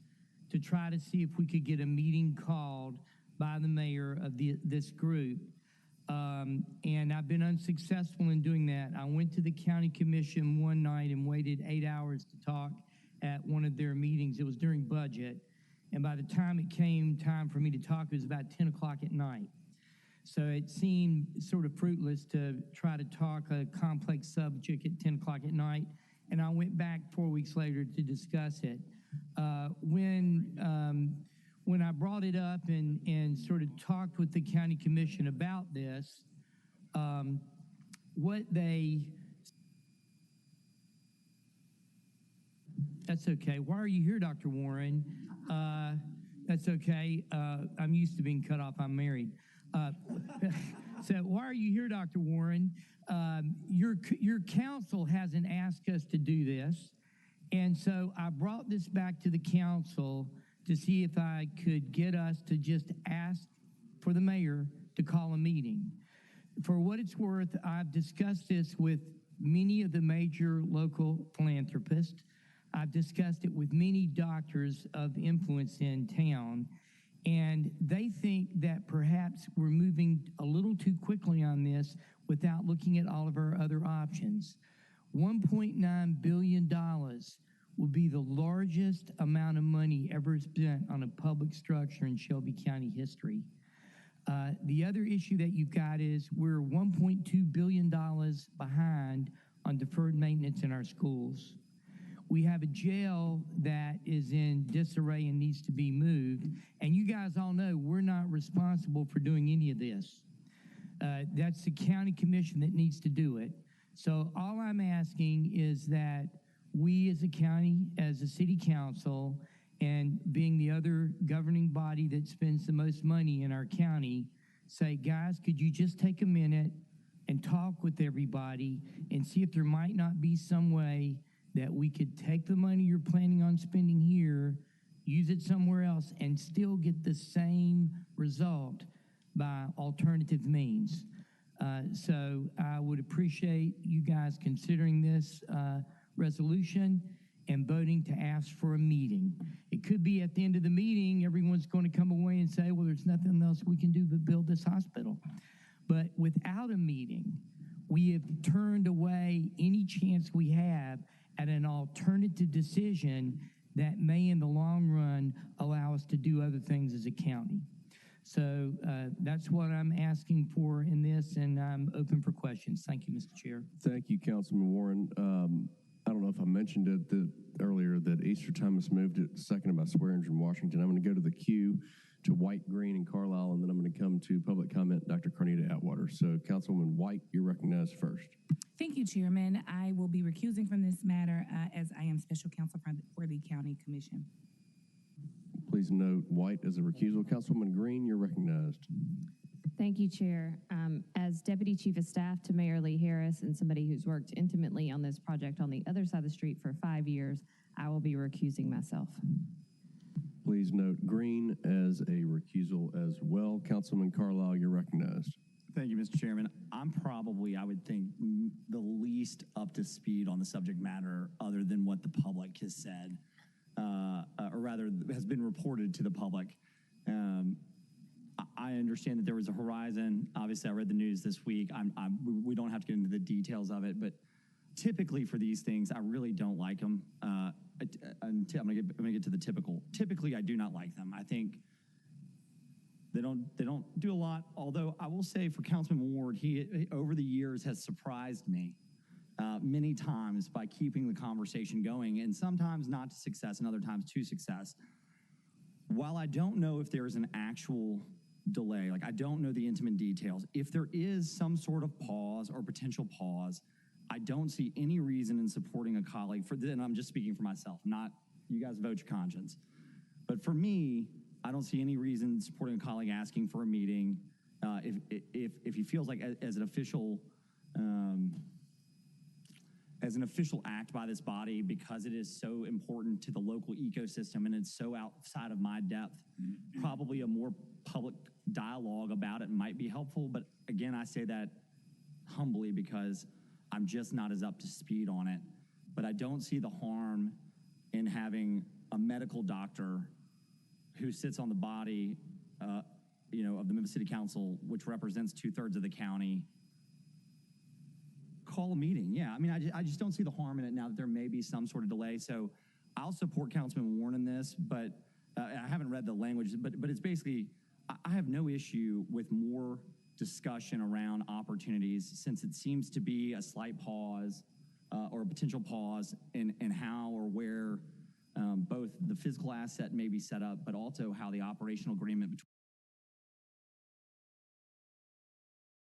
to try to see if we could get a meeting called by the mayor of this group. And I've been unsuccessful in doing that. I went to the county commission one night and waited 8 hours to talk at one of their meetings. It was during budget. And by the time it came time for me to talk, it was about 10 o'clock at night. So it seemed sort of fruitless to try to talk a complex subject at 10 o'clock at night. And I went back 4 weeks later to discuss it. When I brought it up and sort of talked with the county commission about this, that's okay. Why are you here, Dr. Warren? That's okay. I'm used to being cut off. I'm married. So why are you here, Dr. Warren? Your council hasn't asked us to do this. And so I brought this back to the council to see if I could get us to just ask for the mayor to call a meeting. For what it's worth, I've discussed this with many of the major local philanthropists. I've discussed it with many doctors of influence in town, and they think that perhaps we're moving a little too quickly on this without looking at all of our other options. $1.9 billion will be the largest amount of money ever spent on a public structure in Shelby County history. The other issue that you've got is we're $1.2 billion behind on deferred maintenance in our schools. We have a jail that is in disarray and needs to be moved. And you guys all know we're not responsible for doing any of this. That's the county commission that needs to do it. So all I'm asking is that we as a county, as a city council, and being the other governing body that spends the most money in our county, say, guys, could you just take a minute and talk with everybody and see if there might not be some way that we could take the money you're planning on spending here, use it somewhere else, and still get the same result by alternative means. So I would appreciate you guys considering this resolution and voting to ask for a meeting. It could be at the end of the meeting, everyone's going to come away and say, well, there's nothing else we can do but build this hospital. But without a meeting, we have turned away any chance we have at an alternative decision that may in the long run allow us to do other things as a county. So that's what I'm asking for in this, and I'm open for questions. Thank you, Mr. Chair. Thank you, Councilman Warren. I don't know if I mentioned it earlier that Easter Thomas moved it seconded by Swearinger in Washington. I'm going to go to the queue to White, Green, and Carlisle, and then I'm going to come to public comment, Dr. Carnita Atwater. So, Councilwoman White, you're recognized first. Thank you, Chairman. I will be recusing from this matter as I am special counsel for the county commission. Please note White as a recusal. Councilwoman Green, you're recognized. Thank you, Chair. As Deputy Chief of Staff to Mayor Lee Harris and somebody who's worked intimately on this project on the other side of the street for 5 years, I will be recusing myself. Please note Green as a recusal as well. Councilman Carlisle, you're recognized. Thank you, Mr. Chairman. I'm probably, I would think, the least up to speed on the subject matter other than what the public has said, or rather has been reported to the public. I understand that there was a horizon. Obviously, I read the news this week. We don't have to get into the details of it, but typically for these things, I really don't like them. I'm gonna get to the typical. Typically, I do not like them. I think they don't do a lot. Although I will say, for Councilman Ward, he over the years has surprised me many times by keeping the conversation going, and sometimes not to success and other times to success. While I don't know if there's an actual delay, like I don't know the intimate details, if there is some sort of pause or potential pause, I don't see any reason in supporting a colleague for this, and I'm just speaking for myself, not you guys vote your conscience. But for me, I don't see any reason supporting a colleague asking for a meeting if he feels like as an official act by this body, because it is so important to the local ecosystem and it's so outside of my depth, probably a more public dialogue about it might be helpful. But again, I say that humbly because I'm just not as up to speed on it. But I don't see the harm in having a medical doctor who sits on the body, of the Memphis City Council, which represents 2/3 of the county, call a meeting. Yeah, I mean, I just don't see the harm in it now that there may be some sort of delay. So I'll support Councilman Warren in this, but I haven't read the language, but it's basically, I have no issue with more discussion around opportunities, since it seems to be a slight pause or a potential pause in how or where both the physical asset may be set up, but also how the operational agreement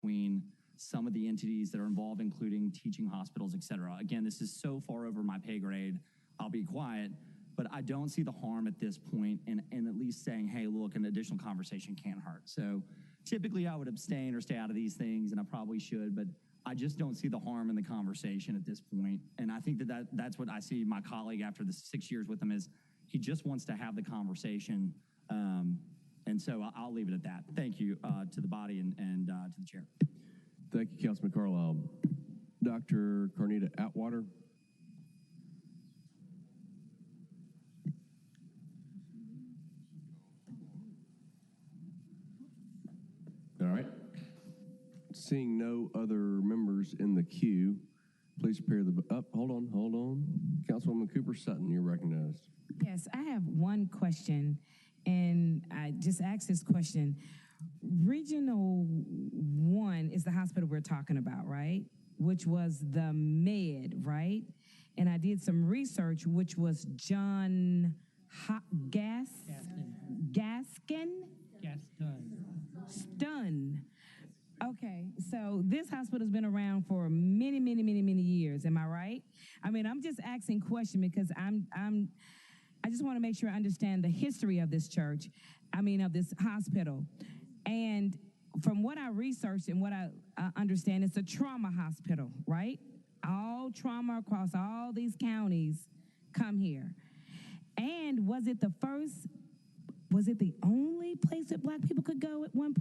between some of the entities that are involved, including teaching hospitals, et cetera. Again, this is so far over my pay grade, I'll be quiet, but I don't see the harm at this point in at least saying, hey, look, an additional conversation can't hurt. So typically I would abstain or stay out of these things, and I probably should, but I just don't see the harm in the conversation at this point. And I think that's what I see my colleague after the 6 years with him is he just wants to have the conversation. And so I'll leave it at that. Thank you to the body and to the chair. Thank you, Councilman Carlisle. Dr. Carnita Atwater. All right. Seeing no other members in the queue, please prepare the, hold on. Councilwoman Cooper Sutton, you're recognized. Yes, I have one question, and I just asked this question. Regional 1 is the hospital we're talking about, right? Which was the Med, right? And I did some research, which was Gaskin? Stun. Okay, so this hospital's been around for many years. Am I right? I mean, I'm just asking question because I just want to make sure I understand the history of this church. I mean, of this hospital. And from what I researched and what I understand, it's a trauma hospital, right? All trauma across all these counties come here. And was it the only place that Black people could go at one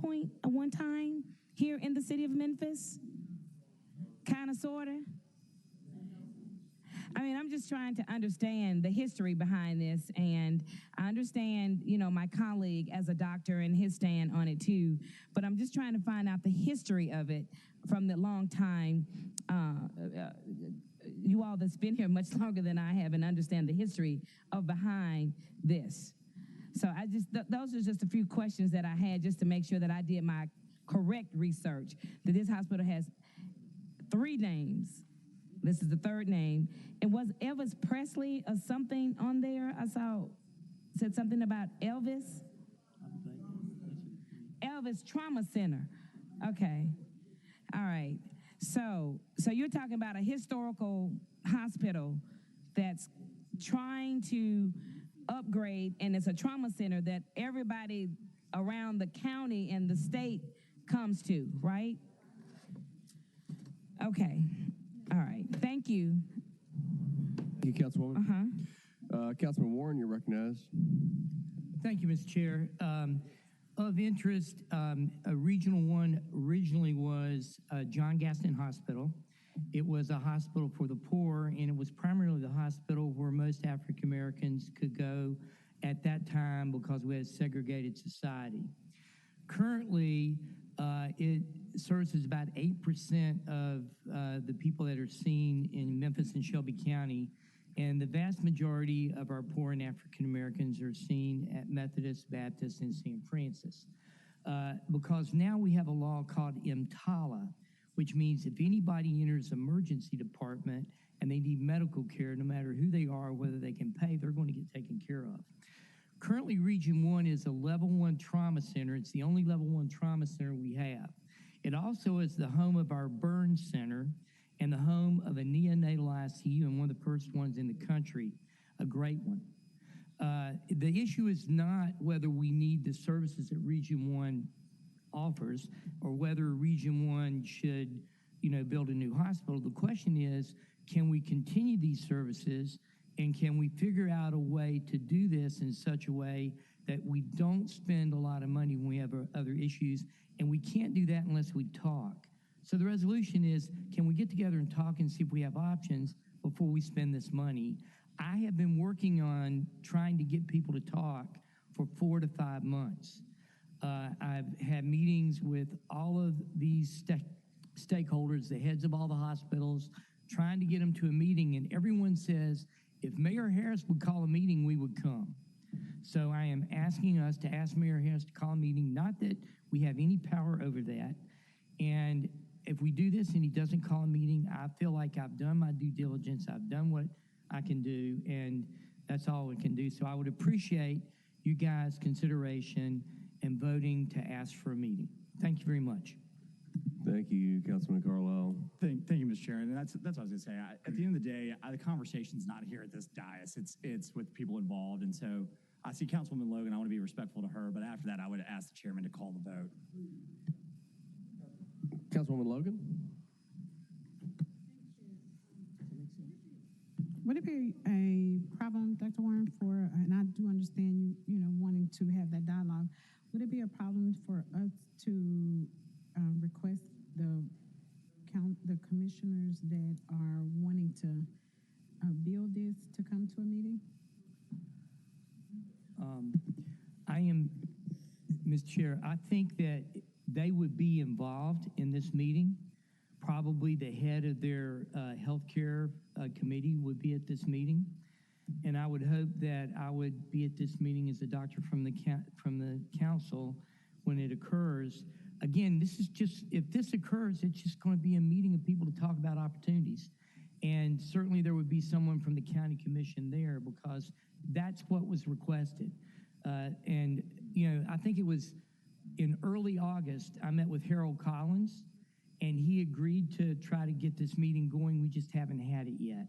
time here in the city of Memphis? Kind of, sort of. I mean, I'm just trying to understand the history behind this, and I understand, my colleague as a doctor and his stand on it too, but I'm just trying to find out the history of it from the long time, you all that's been here much longer than I have and understand the history of behind this. So those are just a few questions that I had just to make sure that I did my correct research, that this hospital has 3 names. This is the 3rd name. And was Elvis Presley or something on there? I said something about Elvis. Elvis Trauma Center. Okay. All right. So you're talking about a historical hospital that's trying to upgrade, and it's a trauma center that everybody around the county and the state comes to, right? Okay. All right. Thank you. Thank you, Councilwoman. Councilman Warren, you're recognized. Thank you, Mr. Chair. Of interest, Regional 1 originally was John Gaston Hospital. It was a hospital for the poor, and it was primarily the hospital where most African Americans could go at that time because we had a segregated society. Currently, it services about 8% of the people that are seen in Memphis and Shelby County, and the vast majority of our poor and African Americans are seen at Methodist, Baptist, and St. Francis. Because now we have a law called EMTALA, which means if anybody enters emergency department and they need medical care, no matter who they are, whether they can pay, they're going to get taken care of. Currently, Region 1 is a level 1 trauma center. It's the only level 1 trauma center we have. It also is the home of our burn center and the home of a neonatal ICU, and one of the first ones in the country, a great one. The issue is not whether we need the services that Region 1 offers or whether Region 1 should, build a new hospital. The question is, can we continue these services, and can we figure out a way to do this in such a way that we don't spend a lot of money when we have other issues, and we can't do that unless we talk. So the resolution is, can we get together and talk and see if we have options before we spend this money? I have been working on trying to get people to talk for 4 to 5 months. I've had meetings with all of these stakeholders, the heads of all the hospitals, trying to get them to a meeting, and everyone says, if Mayor Harris would call a meeting, we would come. So I am asking us to ask Mayor Harris to call a meeting, not that we have any power over that. And if we do this and he doesn't call a meeting, I feel like I've done my due diligence, I've done what I can do, and that's all we can do. So I would appreciate you guys' consideration and voting to ask for a meeting. Thank you very much. Thank you, Councilman Carlisle. Thank you, Mr. Chair. And that's what I was going to say. At the end of the day, the conversation's not here at this dais. It's with people involved. And so I see Councilwoman Logan. I want to be respectful to her. But after that, I would ask the chairman to call the vote. Councilwoman Logan? Would it be a problem, Dr. Warren, and I do understand you wanting to have that dialogue, would it be a problem for us to request the commissioners that are wanting to build this to come to a meeting? Ms. Chair, I think that they would be involved in this meeting. Probably the head of their healthcare committee would be at this meeting. And I would hope that I would be at this meeting as a doctor from the council when it occurs. Again, if this occurs, it's just going to be a meeting of people to talk about opportunities. And certainly there would be someone from the county commission there because that's what was requested. I think it was in early August, I met with Harold Collins, and he agreed to try to get this meeting going. We just haven't had it yet.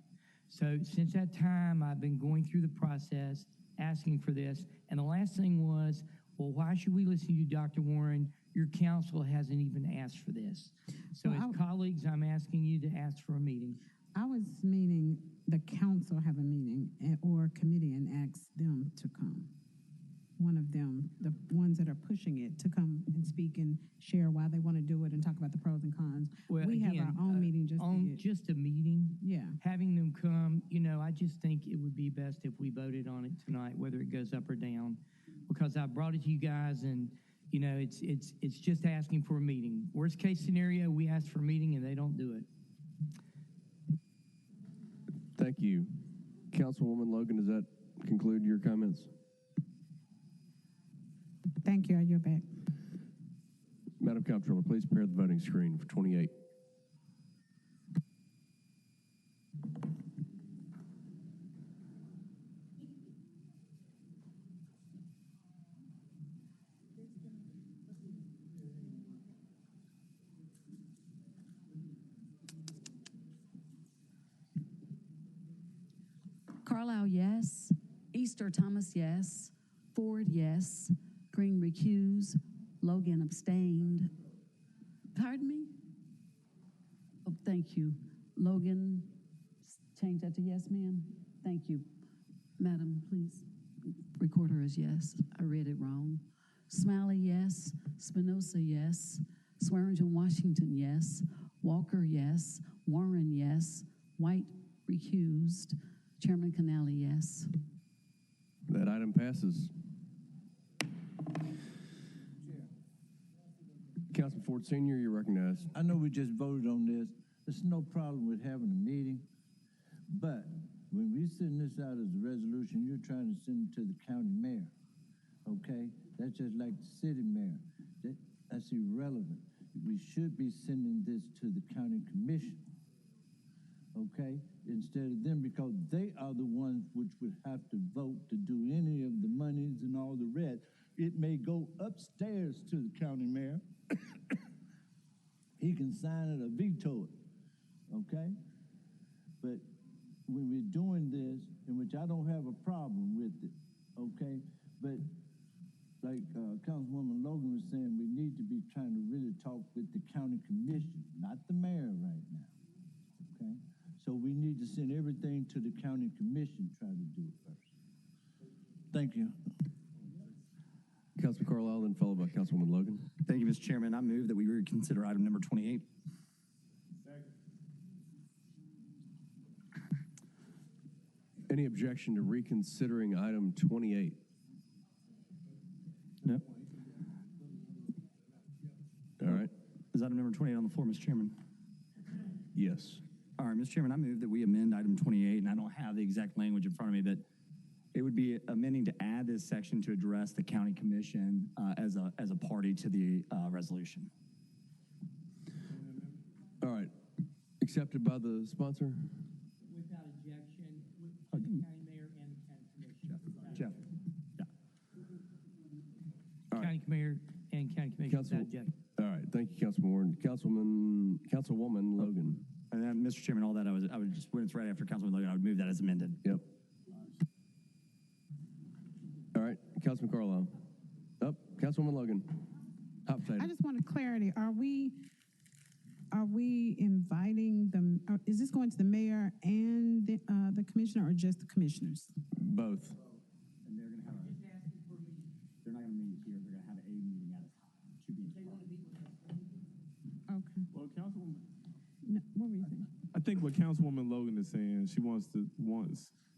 So since that time, I've been going through the process, asking for this. And the last thing was, well, why should we listen to you, Dr. Warren? Your council hasn't even asked for this. So as colleagues, I'm asking you to ask for a meeting. I was meaning the council have a meeting or a committee and ask them to come. One of them, the ones that are pushing it, to come and speak and share why they want to do it and talk about the pros and cons. Well, we have our own meeting just a meeting. Yeah. Having them come, I just think it would be best if we voted on it tonight, whether it goes up or down, because I brought it to you guys and it's just asking for a meeting. Worst case scenario, we ask for a meeting and they don't do it. Thank you. Councilwoman Logan, does that conclude your comments? Thank you. I yield back. Madam Comptroller, please prepare the voting screen for 28. Carlisle, yes. Easter Thomas, yes. Ford, yes. Green recused. Logan abstained. Pardon me? Oh, thank you. Logan, change that to yes, ma'am. Thank you. Madam, please. Record her as yes. I read it wrong. Smiley, yes. Spinoza, yes. Swearingen, Washington, yes. Walker, yes. Warren, yes. White, recused. Chairman Canali, yes. That item passes. Councilman Ford Sr., you're recognized. I know we just voted on this. There's no problem with having a meeting, but when we send this out as a resolution, you're trying to send it to the county mayor, okay? That's just like the city mayor. That's irrelevant. we should be sending this to the county commission, okay, instead of them, because they are the ones which would have to vote to do any of the monies and all the rest. It may go upstairs to the county mayor. He can sign it or veto it, okay? But when we're doing this, in which I don't have a problem with it, okay? But like Councilwoman Logan was saying, we need to be trying to really talk with the county commission, not the mayor right now, okay? So we need to send everything to the county commission, try to do it first. Thank you. Councilman Carlisle, then followed by Councilwoman Logan. Thank you, Mr. Chairman. I move that we reconsider item number 28. Any objection to reconsidering item 28? No. All right. Is item number 28 on the floor, Mr. Chairman? Yes. All right, Mr. Chairman, I move that we amend item 28, and I don't have the exact language in front of me, but it would be amending to add this section to address the county commission as a party to the resolution. All right. Accepted by the sponsor? Without objection, with the county mayor and the county commission. Jeff. Yeah. All right. County mayor and county commission without objection. All right. Thank you, Councilman Warren. Councilwoman Logan. And then, Mr. Chairman, all that I would just, when it's right after Councilman Logan, I would move that as amended. Yep. All right. Councilman Carlisle. Up. Councilwoman Logan. Hot potato. I just wanted clarity. Are we inviting them? Is this going to the mayor and the commissioner, or just the commissioners? Both. And they're going to have they're not going to meet here. They're going to have a meeting at to be. Okay. Well, Councilwoman, No, what were you saying? I think what Councilwoman Logan is saying, she wants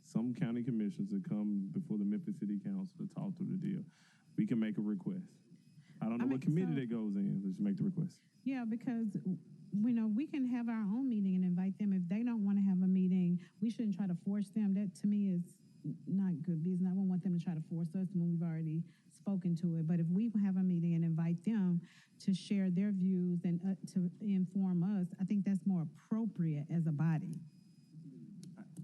some county commissioners to come before the Memphis City Council to talk through the deal. We can make a request. I don't know what committee that goes in. Let's make the request. Yeah, because we can have our own meeting and invite them. If they don't want to have a meeting, we shouldn't try to force them. That to me is not good business. I won't want them to try to force us when we've already spoken to it. But if we have a meeting and invite them to share their views and to inform us, I think that's more appropriate as a body. Okay.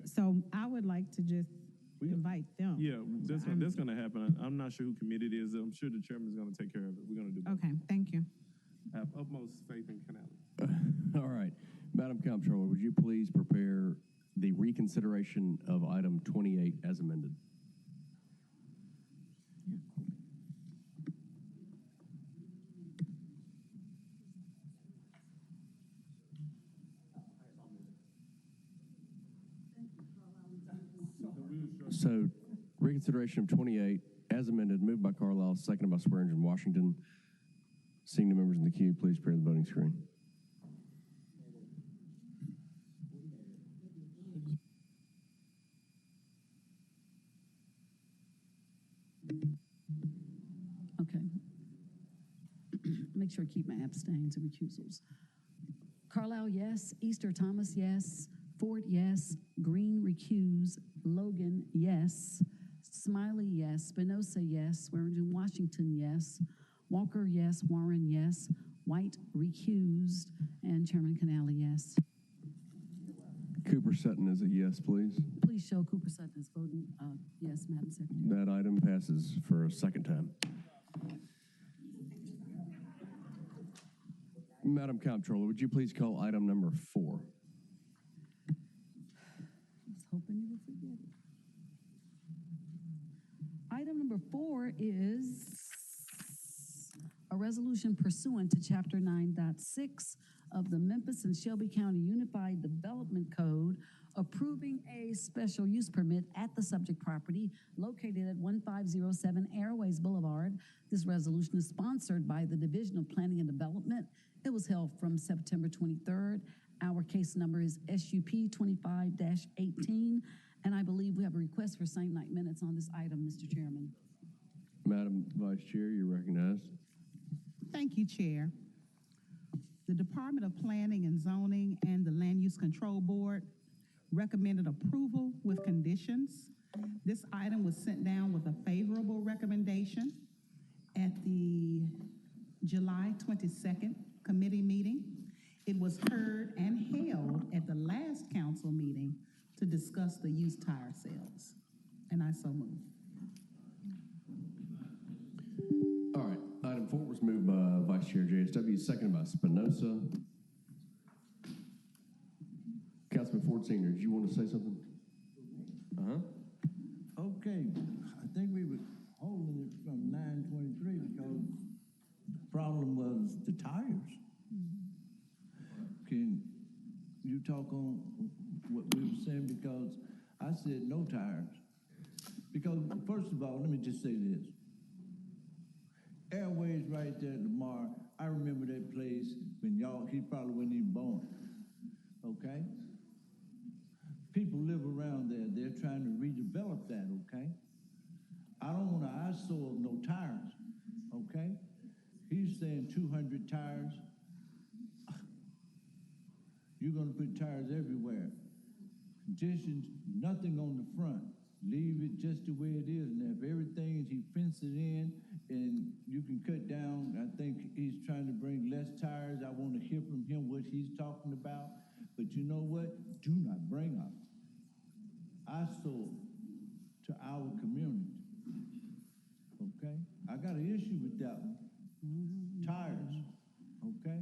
So I would like to just invite them. Yeah, that's going to happen. I'm not sure who committee it is. I'm sure the chairman's going to take care of it. We're going to do both. Okay, thank you. I have utmost faith in Canale. All right. Madam Comptroller, would you please prepare the reconsideration of item 28 as amended? So, reconsideration of 28 as amended, moved by Carlisle, seconded by Swearingen Washington. Seeing the members in the queue, please prepare the voting screen. Okay. Make sure I keep my abstains and recusals. Carlisle, yes. Easter Thomas, yes. Ford, yes. Green, recuse. Logan, yes. Smiley, yes. Spinoza, yes. Swearingen Washington, yes. Walker, yes. Warren, yes. White, recused. And Chairman Canale, yes. Cooper Sutton is a yes, please. Please show Cooper Sutton as voting yes, Madam Secretary. That item passes for a second time. Madam Comptroller, would you please call item number 4? I was hoping you would forget it. Item number 4 is a resolution pursuant to Chapter 9.6 of the Memphis and Shelby County Unified Development Code, approving a special use permit at the subject property located at 1507 Airways Boulevard. This resolution is sponsored by the Division of Planning and Development. It was held from September 23rd. Our case number is SUP 25-18, and I believe we have a request for same night minutes on this item, Mr. Chairman. Madam Vice Chair, you're recognized. Thank you, Chair. The Department of Planning and Zoning and the Land Use Control Board recommended approval with conditions. This item was sent down with a favorable recommendation at the July 22nd committee meeting. It was heard and held at the last council meeting to discuss the used tire sales. And I so move. All right, item 4 was moved by Vice Chair JSW, seconded by Spinoza. Councilman Ford Sr., did you want to say something? Okay, I think we were holding it from 9:23 because the problem was the tires. Can you talk on what we were saying? Because I said no tires. Because first of all, let me just say this. Airways right there tomorrow. I remember that place when he probably wasn't even born. Okay? People live around there. They're trying to redevelop that, okay? I don't want an eyesore of no tires, okay? He's saying 200 tires. You're gonna put tires everywhere. Conditions, nothing on the front. Leave it just the way it is. And if everything he fence it in and you can cut down, I think he's trying to bring less tires. I want to hear from him what he's talking about. But you know what? Do not bring up eyesore to our community. Okay? I got an issue with that one. Tires. Okay?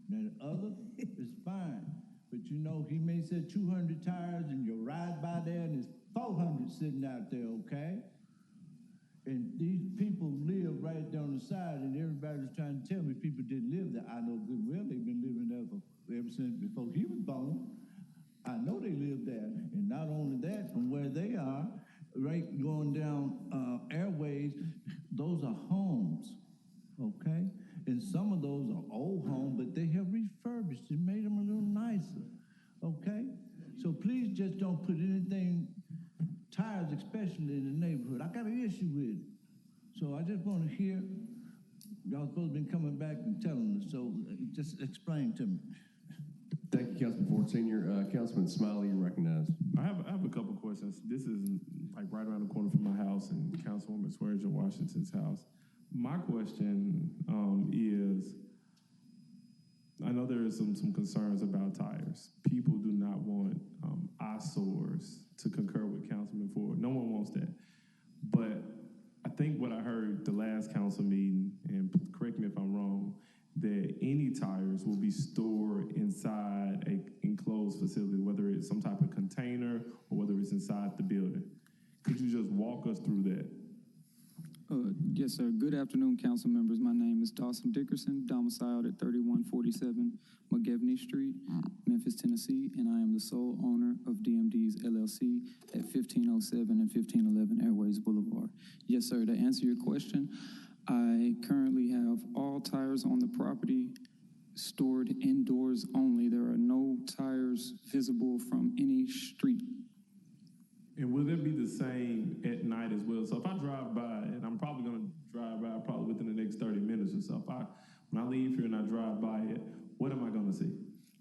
Now the other is fine. But you know, he may say 200 tires and you ride by there and there's 400 sitting out there, okay? And these people live right down the side and everybody's trying to tell me people didn't live there. I know good well they've been living there ever since before he was born. I know they live there. And not only that, from where they are, right going down Airways, those are homes, okay? And some of those are old homes, but they have refurbished and made them a little nicer, okay? So please just don't put anything, tires especially in the neighborhood. I got an issue with it. So I just want to hear, y'all supposed to be coming back and telling us, so just explain to me. Thank you, Councilman Ford Sr. Councilman Smiley, you're recognized. I have a couple questions. This is like right around the corner from my house and Councilwoman Swearinger Washington's house. My question is, I know there is some concerns about tires. People do not want eyesores, to concur with Councilman Ford. No one wants that. But I think what I heard the last council meeting, and correct me if I'm wrong, that any tires will be stored inside an enclosed facility, whether it's some type of container or whether it's inside the building. Could you just walk us through that? Yes, sir. Good afternoon, council members. My name is Dawson Dickerson, domiciled at 3147 McGivney Street, Memphis, Tennessee, and I am the sole owner of DMD's LLC at 1507 and 1511 Airways Boulevard. Yes, sir. To answer your question, I currently have all tires on the property stored indoors only. There are no tires visible from any street. And will it be the same at night as well? So if I drive by, and I'm probably going to drive by probably within the next 30 minutes or so, when I leave here and I drive by it, what am I going to see?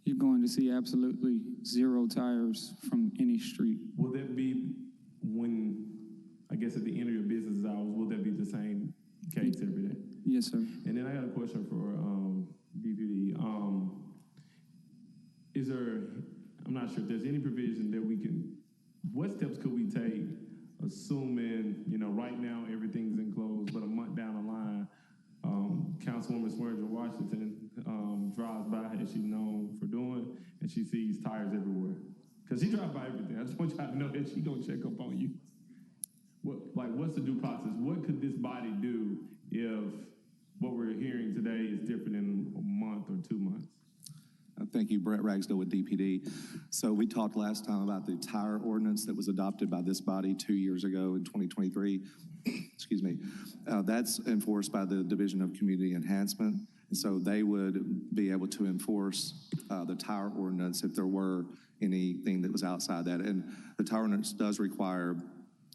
You're going to see absolutely zero tires from any street. Will that be when, I guess at the end of your business hours, will that be the same case every day? Yes, sir. And then I got a question for DPD. Is there, I'm not sure if there's any provision that we can, what steps could we take, assuming, right now everything's enclosed, but a month down the line, Councilwoman Swearinger Washington drives by, as she's known for doing, and she sees tires everywhere. Because she drives by everything. I just want y'all to know that she's going to check up on you. What's the due process? What could this body do if what we're hearing today is different in a month or 2 months? Thank you, Brett Ragsdale with DPD. So we talked last time about the tire ordinance that was adopted by this body 2 years ago in 2023. Excuse me. That's enforced by the Division of Community Enhancement. And so they would be able to enforce the tire ordinance if there were anything that was outside that. And the tire ordinance does require,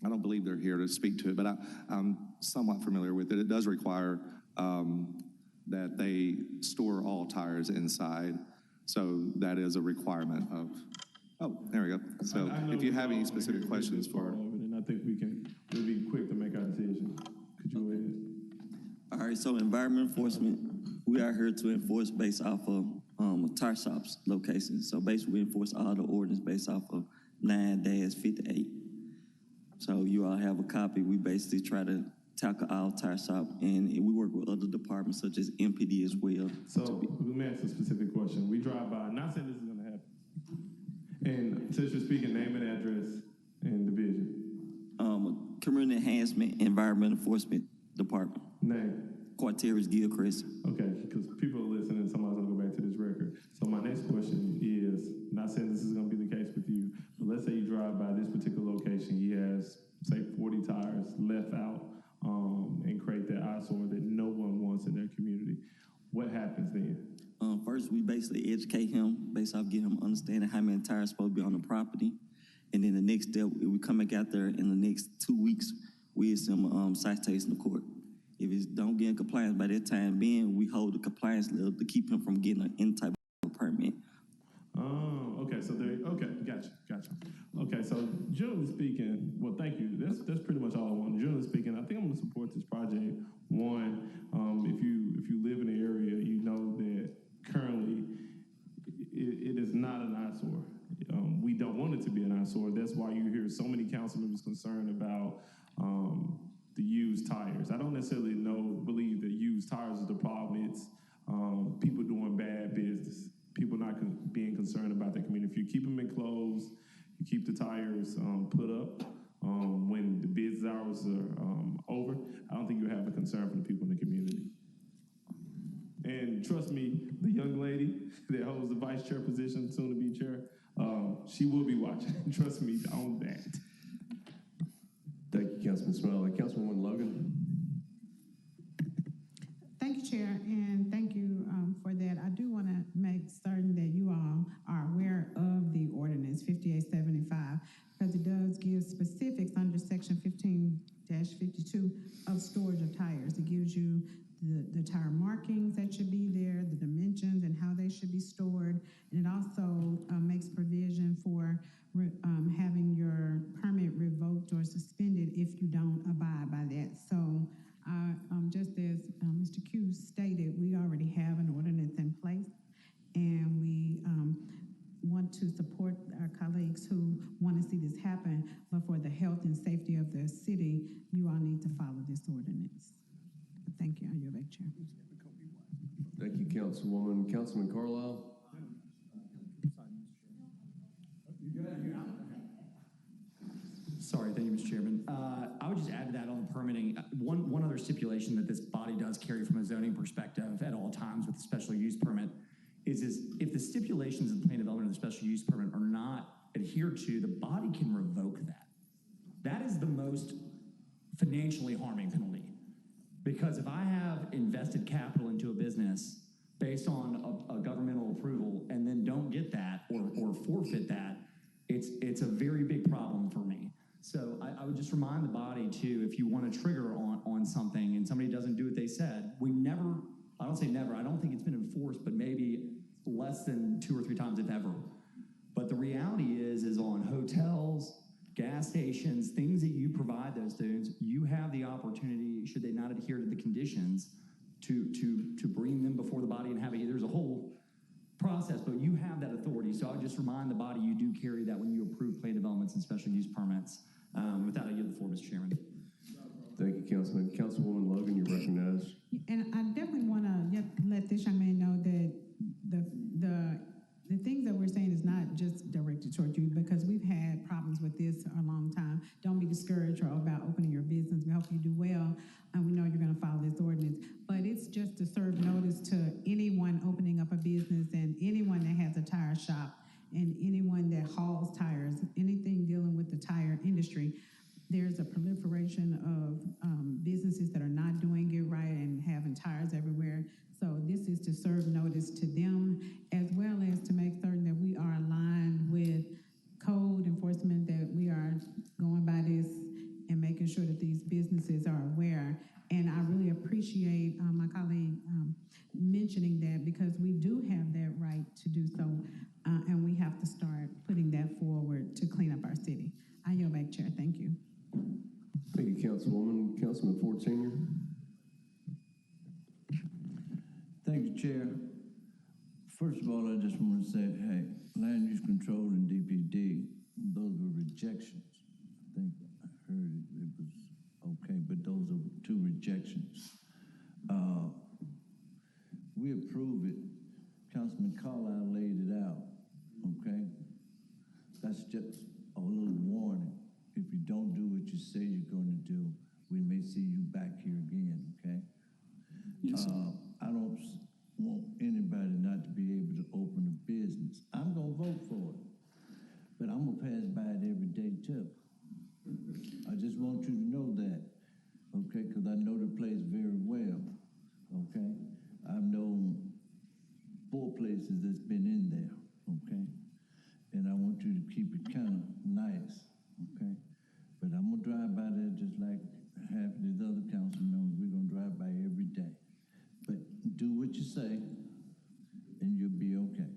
I don't believe they're here to speak to it, but I'm somewhat familiar with it. It does require that they store all tires inside. So that is a requirement of, there we go. So if you have any specific questions for it. And I think we'll be quick to make our decision. Could you weigh in? All right, so environment enforcement we are here to enforce based off of tire shops location. So basically, we enforce all the ordinance based off of 9-58. So you all have a copy. We basically try to tackle all tire shop, and we work with other departments such as MPD as well. So let me ask a specific question. We drive by, not saying this is going to happen. And since you're speaking, name and address and division. Community Enhancement Environmental Enforcement Department. Name. Quarteris Gilchrist. Okay, because people are listening, somebody's going to go back to this record. So my next question is, not saying this is going to be the case with you, but let's say you drive by this particular location. He has, say, 40 tires left out and create that eyesore that no one wants in their community. What happens then? First, we basically educate him based off getting him understanding how many tires supposed to be on the property. And then the next step, we come back out there in the next 2 weeks, we issue him citation to court. If he don't get in compliance by that time being, we hold the compliance level to keep him from getting any type of permit. Okay, so gotcha. Okay, so generally speaking, well, thank you. That's pretty much all I want. Generally speaking, I think I'm gonna support this project. One, if you live in the area, you know that currently it is not an eyesore. We don't want it to be an eyesore. That's why you hear so many council members concerned about the used tires. I don't necessarily believe that used tires is the problem. It's people doing bad business. People not being concerned about their community. If you keep them enclosed, you keep the tires put up when the business hours are over, I don't think you have a concern for the people in the community. And trust me, the young lady that holds the vice chair position, soon to be chair, she will be watching. Trust me on that. Thank you, Councilman Smiley. Councilwoman Logan. Thank you, Chair, and thank you for that. I do want to make certain that you all are aware of the ordinance 5875 because it does give specifics under section 15-52 of storage of tires. It gives you the tire markings that should be there, the dimensions and how they should be stored, and it also makes provision for having your permit revoked or suspended if you don't abide by that. So just as Mr. Q stated, we already have an ordinance in place, and we want to support our colleagues who want to see this happen, but for the health and safety of the city, you all need to follow this ordinance. Thank you. I yield back, Chair. Thank you, Councilwoman. Councilman Carlisle. Sorry, thank you, Mr. Chairman. I would just add to that on the permitting, one other stipulation that this body does carry from a zoning perspective at all times with the special use permit is if the stipulations of the plan development of the special use permit are not adhered to, the body can revoke that. That is the most financially harming penalty. Because if I have invested capital into a business based on a governmental approval and then don't get that or forfeit that, it's a very big problem for me. So I would just remind the body too, if you want to trigger on something and somebody doesn't do what they said, I don't say never, I don't think it's been enforced, but maybe less than 2 or 3 times if ever. But the reality is on hotels, gas stations, things that you provide those students, you have the opportunity, should they not adhere to the conditions, to bring them before the body and have there's a whole process, but you have that authority. So I would just remind the body you do carry that when you approve plan developments and special use permits. With that, I yield the floor, Mr. Chairman. Thank you, Councilman. Councilwoman Logan, you're recognized. And I definitely want to let this young man know that the things that we're saying is not just directed toward you, because we've had problems with this a long time. Don't be discouraged or about opening your business. We hope you do well, and we know you're going to follow this ordinance. But it's just to serve notice to anyone opening up a business and anyone that has a tire shop and anyone that hauls tires, anything dealing with the tire industry. There's a proliferation of businesses that are not doing it right and having tires everywhere. So this is to serve notice to them, as well as to make certain that we are aligned with code enforcement, that we are going by this and making sure that these businesses are aware. And I really appreciate my colleague mentioning that, because we do have that right to do so, and we have to start putting that forward to clean up our city. I yield back, Chair. Thank you. Thank you, Councilwoman. Councilman Ford Sr. Thank you, Chair. First of all, I just want to say, hey, land use control and DPD, those were rejections. I think I heard it was okay, but those are two rejections. We approve it. Councilman Carlisle laid it out, okay? That's just a little warning. If you don't do what you say you're going to do, we may see you back here again, okay? Yes, sir. I don't want anybody not to be able to open a business. I'm gonna vote for it, but I'm gonna pass by it every day too. I just want you to know that, okay? Because I know the place very well, okay? I've known 4 places that's been in there, okay? And I want you to keep it kind of nice, okay? But I'm gonna drive by there just like half of these other council members. We're gonna drive by every day. But do what you say, and you'll be okay.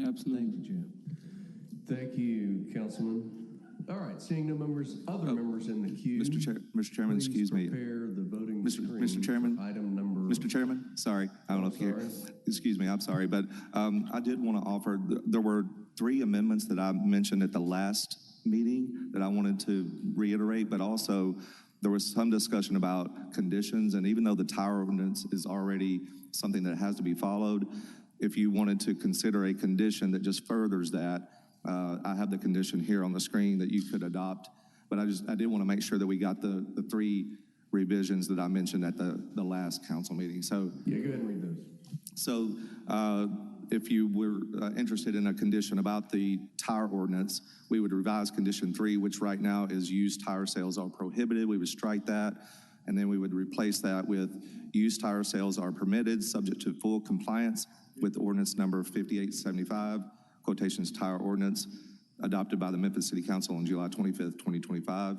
Absolutely. Thank you, Chair. Thank you, Councilman. All right, seeing no other members in the queue. Mr. Chairman, please excuse me. prepare the voting Mr. Chairman, for item number. Mr. Chairman, sorry, I don't know if you're, excuse me, I'm sorry, but I did want to offer, there were 3 amendments that I mentioned at the last meeting that I wanted to reiterate, but also there was some discussion about conditions, and even though the tower ordinance is already something that has to be followed, if you wanted to consider a condition that just furthers that, I have the condition here on the screen that you could adopt, but I did want to make sure that we got the 3 revisions that I mentioned at the last council meeting. So yeah, go ahead and read those. So if you were interested in a condition about the tire ordinance, we would revise condition 3, which right now is used tire sales are prohibited. We would strike that, and then we would replace that with used tire sales are permitted, subject to full compliance with ordinance number 5875, quotations tire ordinance, adopted by the Memphis City Council on July 25th, 2025.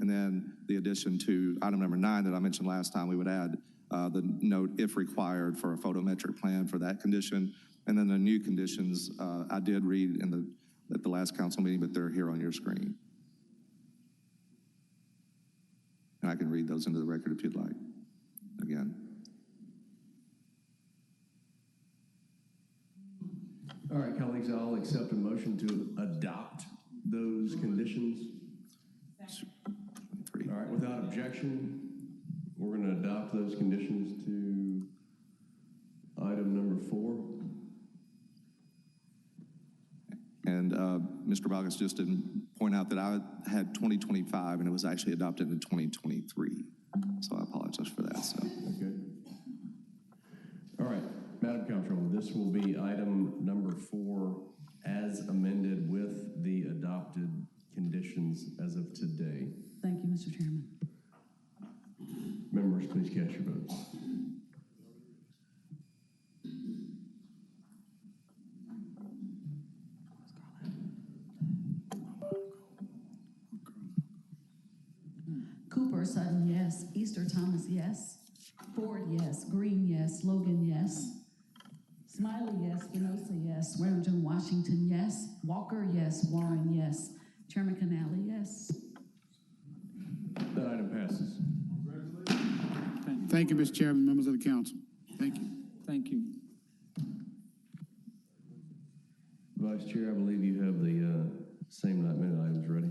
And then the addition to item number 9 that I mentioned last time, we would add the note, if required, for a photometric plan for that condition. And then the new conditions I did read at the last council meeting, but they're here on your screen. And I can read those into the record if you'd like, again. All right, colleagues, I'll accept a motion to adopt those conditions. All right, without objection, we're going to adopt those conditions to item number 4. And Mr. Bogus just didn't point out that I had 2025 and it was actually adopted in 2023. So I apologize for that. So. Okay. All right, Madam Comptroller, this will be item number 4 as amended with the adopted conditions as of today. Thank you, Mr. Chairman. Members, please cast your votes. Cooper, Sutton, yes. Easter, Thomas, yes. Ford, yes. Green, yes. Logan, yes. Smiley, yes. Spinoza, yes. Swearingen, Washington, yes. Walker, yes. Warren, yes. Chairman Canali, yes. That item passes. Thank you, Mr. Chairman, members of the council. Thank you. Thank you. Vice Chair, I believe you have the same night minute items ready.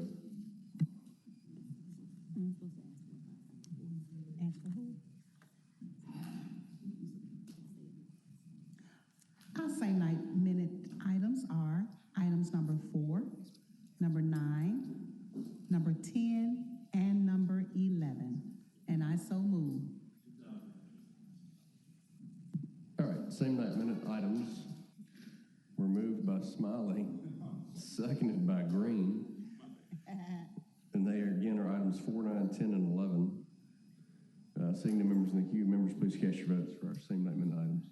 Our same night minute items are items number 4, number 9, number 10, and number 11. And I so move. All right, same night minute items were moved by Smiley, seconded by Green. And they again are items 4, 9, 10, and 11. Seeing the members in the queue, members, please cast your votes for our same night minute items.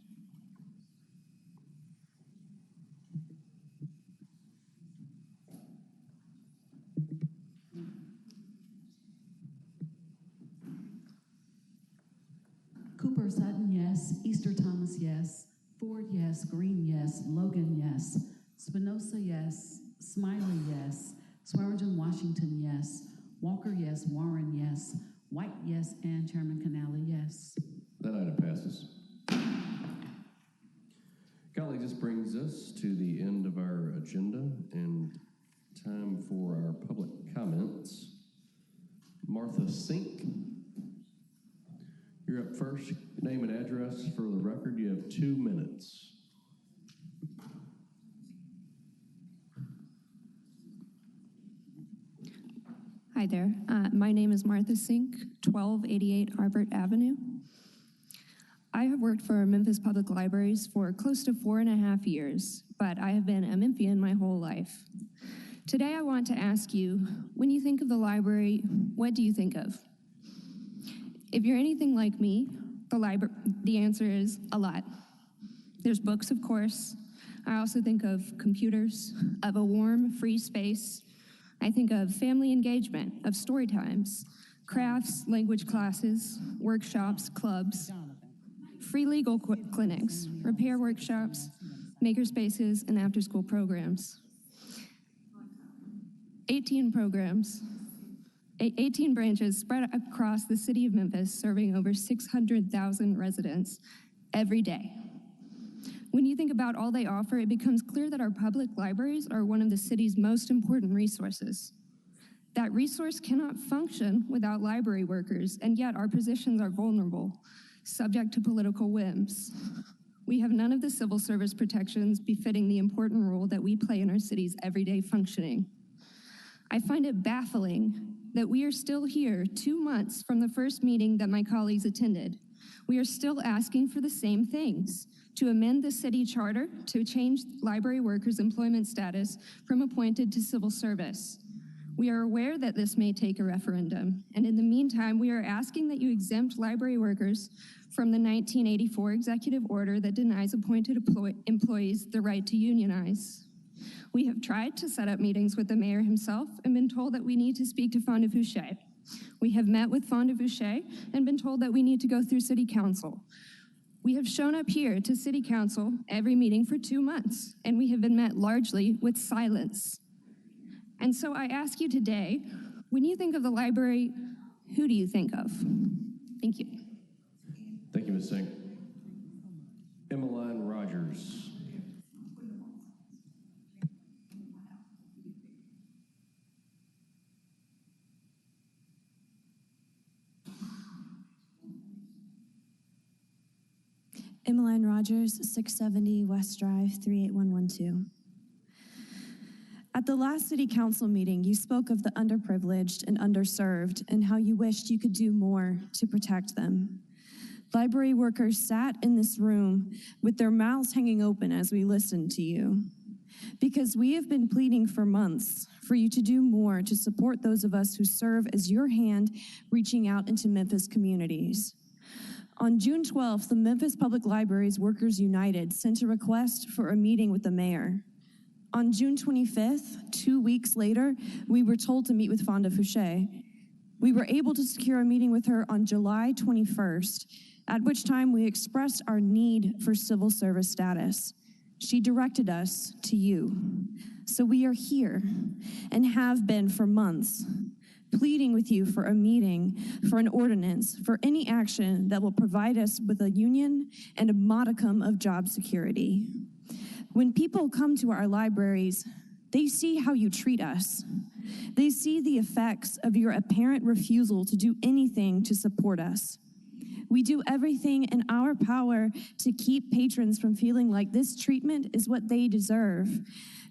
Cooper, Sutton, yes. Easter, Thomas, yes. Ford, yes. Green, yes. Logan, yes. Spinoza, yes. Smiley, yes. Swearingen, Washington, yes. Walker, yes. Warren, yes. White, yes. And Chairman Canali, yes. That item passes. colleagues, this brings us to the end of our agenda and time for our public comments. Martha Sink, you're up first. Name and address for the record. You have 2 minutes. Hi there. My name is Martha Sink, 1288 Arbert Avenue. I have worked for Memphis Public Libraries for close to 4.5 years, but I have been a Memphian my whole life. Today I want to ask you, when you think of the library, what do you think of? If you're anything like me, the answer is a lot. There's books, of course. I also think of computers, of a warm, free space. I think of family engagement, of story times, crafts, language classes, workshops, clubs, free legal clinics, repair workshops, maker spaces, and after-school programs. 18 programs, 18 branches spread across the city of Memphis, serving over 600,000 residents every day. When you think about all they offer, it becomes clear that our public libraries are one of the city's most important resources. That resource cannot function without library workers, and yet our positions are vulnerable, subject to political whims. We have none of the civil service protections befitting the important role that we play in our city's everyday functioning. I find it baffling that we are still here 2 months from the first meeting that my colleagues attended. We are still asking for the same things: to amend the city charter to change library workers' employment status from appointed to civil service. We are aware that this may take a referendum, and in the meantime, we are asking that you exempt library workers from the 1984 executive order that denies appointed employees the right to unionize. We have tried to set up meetings with the mayor himself and been told that we need to speak to Fonda Fouché. We have met with Fonda Fouché and been told that we need to go through city council. We have shown up here to city council every meeting for 2 months, and we have been met largely with silence. And so I ask you today, when you think of the library, who do you think of? Thank you. Thank you, Ms. Sink. Emmeline Rogers. Emmeline Rogers, 670 West Drive, 38112. At the last city council meeting, you spoke of the underprivileged and underserved and how you wished you could do more to protect them. Library workers sat in this room with their mouths hanging open as we listened to you, because we have been pleading for months for you to do more to support those of us who serve as your hand reaching out into Memphis communities. On June 12th, the Memphis Public Libraries Workers United sent a request for a meeting with the mayor. On June 25th, 2 weeks later, we were told to meet with Fonda Fouché. We were able to secure a meeting with her on July 21st, at which time we expressed our need for civil service status. She directed us to you. So we are here and have been for months, pleading with you for a meeting, for an ordinance, for any action that will provide us with a union and a modicum of job security. When people come to our libraries, they see how you treat us. They see the effects of your apparent refusal to do anything to support us. We do everything in our power to keep patrons from feeling like this treatment is what they deserve,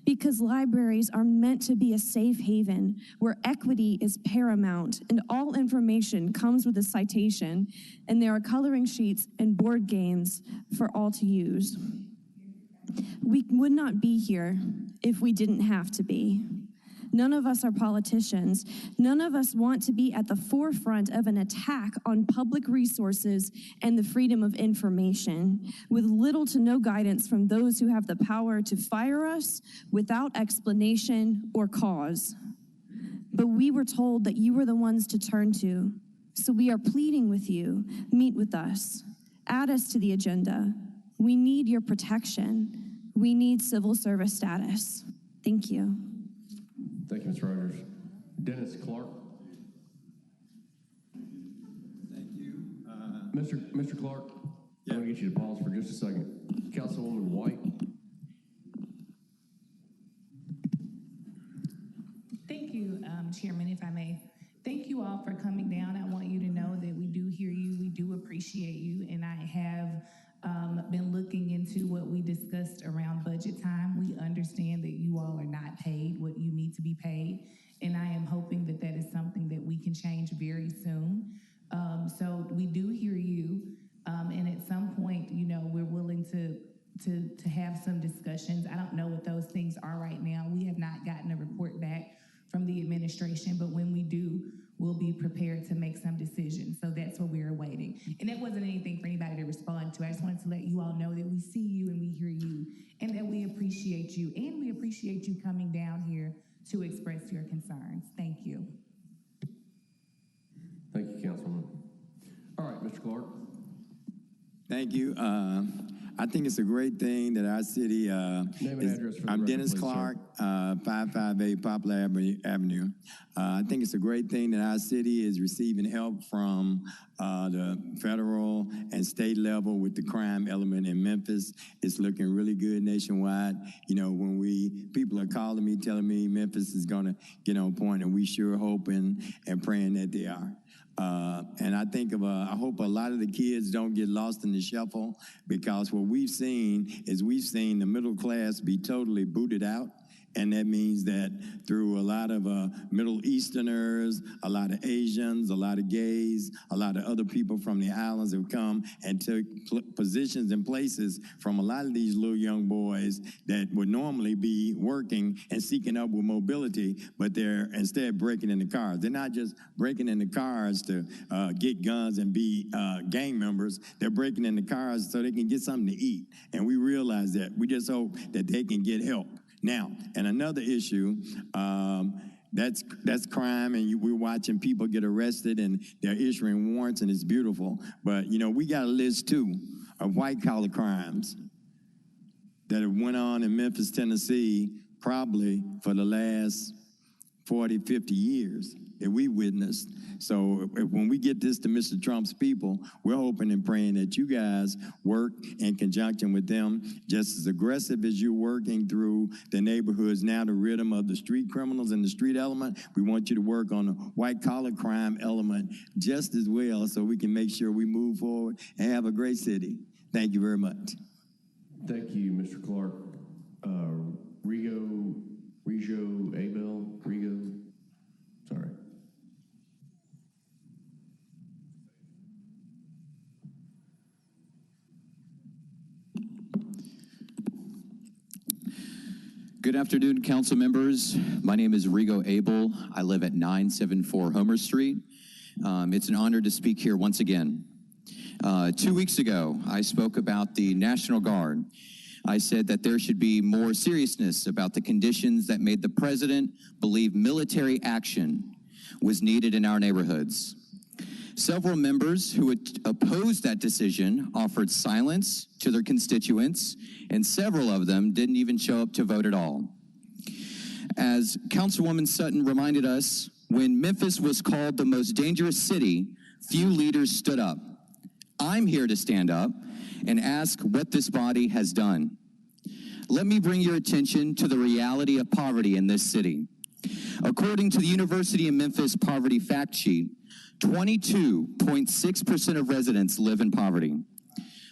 because libraries are meant to be a safe haven where equity is paramount and all information comes with a citation, and there are coloring sheets and board games for all to use. We would not be here if we didn't have to be. None of us are politicians. None of us want to be at the forefront of an attack on public resources and the freedom of information, with little to no guidance from those who have the power to fire us without explanation or cause. But we were told that you were the ones to turn to, so we are pleading with you, meet with us, add us to the agenda. We need your protection. We need civil service status. Thank you. Thank you, Ms. Rogers. Dennis Clark. Thank you. Mr. Clark, I'm going to get you to pause for just a second. Councilwoman White. if I may. Thank you all for coming down. I want you to know that we do hear you, we do appreciate you, and I have been looking into what we discussed around budget time. We understand that you all are not paid what you need to be paid, and I am hoping that that is something that we can change very soon. So we do hear you, and at some point, you know, we're willing to have some discussions. I don't know what those things are right now. We have not gotten a report back from the administration, but when we do, we'll be prepared to make some decisions. So that's what we're awaiting. And that wasn't anything for anybody to respond to. I just wanted to let you all know that we see you and we hear you, and that we appreciate you, and we appreciate you coming down here to express your concerns. Thank you. Thank you, Councilwoman. All right, Mr. Clark. Thank you. I think it's a great thing that our city. Name and address for the I'm record, Dennis please, Clark, 558 Poplar Avenue. I think it's a great thing that our city is receiving help from the federal and state level with the crime element in Memphis. It's looking really good nationwide. You know, when people are calling me, telling me Memphis is going to get on point, and we sure hoping and praying that they are. And I think I hope a lot of the kids don't get lost in the shuffle, because what we've seen is the middle class be totally booted out. And that means that through a lot of Middle Easterners, a lot of Asians, a lot of gays, a lot of other people from the islands have come and took positions and places from a lot of these little young boys that would normally be working and seeking upward mobility, but they're instead breaking into cars. They're not just breaking into cars to get guns and be gang members. They're breaking into cars so they can get something to eat. And we realize that. We just hope that they can get help. Now, and another issue, that's crime, and we're watching people get arrested and they're issuing warrants, and it's beautiful. But, you know, we got a list, too, of white-collar crimes that have went on in Memphis, Tennessee, probably for the last 40, 50 years that we witnessed. So when we get this to Mr. Trump's people, we're hoping and praying that you guys work in conjunction with them just as aggressive as you're working through the neighborhoods now to rid them of the street criminals and the street element. We want you to work on the white-collar crime element just as well, so we can make sure we move forward and have a great city. Thank you very much. Thank you, Mr. Clark. Sorry. Good afternoon, council members. My name is Rigo Abel. I live at 974 Homer Street. It's an honor to speak here once again. 2 weeks ago, I spoke about the National Guard. I said that there should be more seriousness about the conditions that made the president believe military action was needed in our neighborhoods. Several members who opposed that decision offered silence to their constituents, and several of them didn't even show up to vote at all. As Councilwoman Sutton reminded us, when Memphis was called the most dangerous city, few leaders stood up. I'm here to stand up and ask what this body has done. Let me bring your attention to the reality of poverty in this city. According to the University of Memphis Poverty Fact Sheet, 22.6% of residents live in poverty.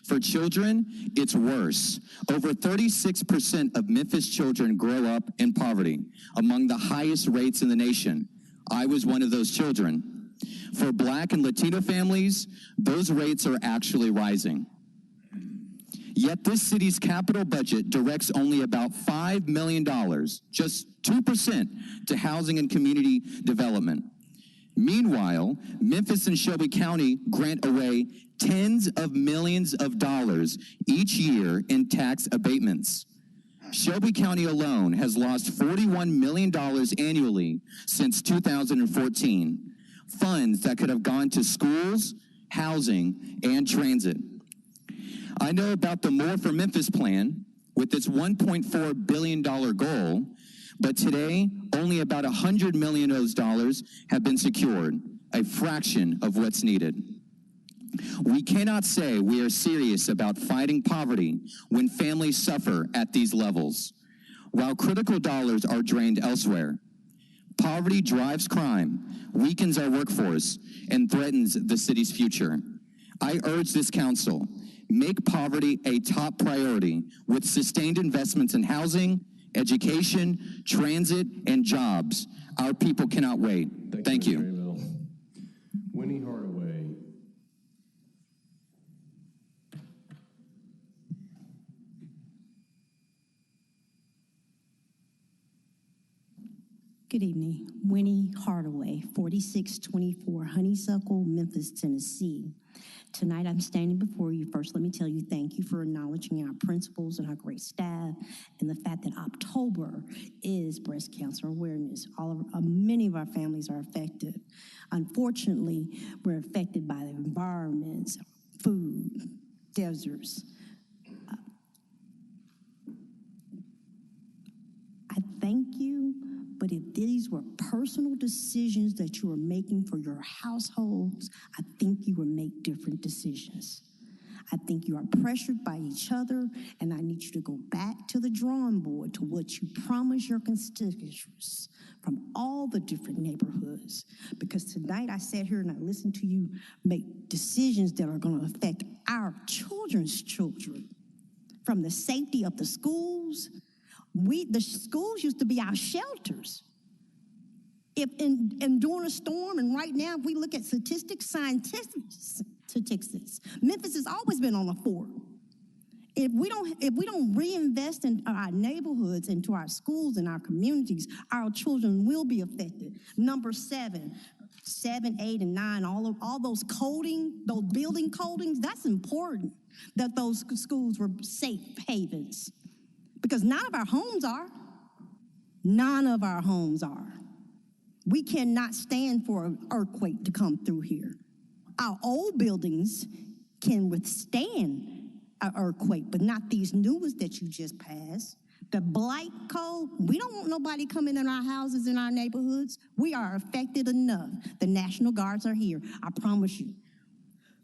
For children, it's worse. Over 36% of Memphis children grow up in poverty, among the highest rates in the nation. I was one of those children. For Black and Latino families, those rates are actually rising. Yet this city's capital budget directs only about $5 million, just 2%, to housing and community development. Meanwhile, Memphis and Shelby County grant away tens of millions of dollars each year in tax abatements. Shelby County alone has lost $41 million annually since 2014, funds that could have gone to schools, housing, and transit. I know about the More for Memphis plan with its $1.4 billion goal, but today, only about $100 million of those dollars have been secured, a fraction of what's needed. We cannot say we are serious about fighting poverty when families suffer at these levels, while critical dollars are drained elsewhere. Poverty drives crime, weakens our workforce, and threatens the city's future. I urge this council, make poverty a top priority with sustained investments in housing, education, transit, and jobs. Our people cannot wait. Thank you. Winnie Hardaway. Good evening. Winnie Hardaway, 4624 Honeysuckle, Memphis, Tennessee. Tonight I'm standing before you. First, let me tell you thank you for acknowledging our principals and our great staff and the fact that October is Breast Cancer Awareness. Many of our families are affected. Unfortunately, we're affected by the environments, food, deserts. I thank you. But if these were personal decisions that you are making for your households, I think you would make different decisions. I think you are pressured by each other, and I need you to go back to the drawing board to what you promised your constituents from all the different neighborhoods. Because tonight I sat here and I listened to you make decisions that are going to affect our children's children, from the safety of the schools. The schools used to be our shelters. If during a storm, and right now, if we look at scientific statistics, Memphis has always been on the fort. If we don't reinvest in our neighborhoods, into our schools and our communities, our children will be affected. Number 7, 8, and 9, all those building codings, that's important that those schools were safe havens. Because none of our homes are. None of our homes are. We cannot stand for an earthquake to come through here. Our old buildings can withstand an earthquake, but not these new ones that you just passed. The blight code, we don't want nobody coming in our houses, in our neighborhoods. We are affected enough. The National Guards are here, I promise you.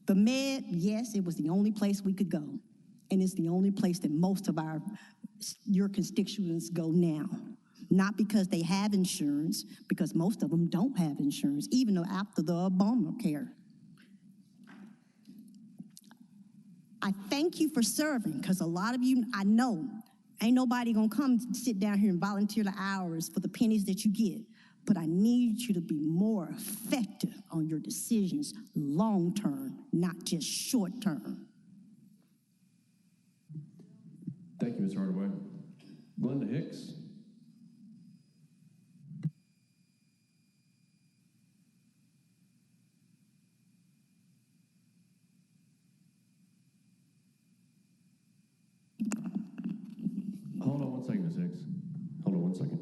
The Med, yes, it was the only place we could go. And it's the only place that most of your constituents go now. Not because they have insurance, because most of them don't have insurance, even after the Obamacare. I thank you for serving, because a lot of you, I know, ain't nobody gonna come sit down here and volunteer the hours for the pennies that you get. But I need you to be more effective on your decisions long term, not just short term. Thank you, Ms. Hardaway. Glenda Hicks. Hold on one second, Ms. Hicks. Hold on one second.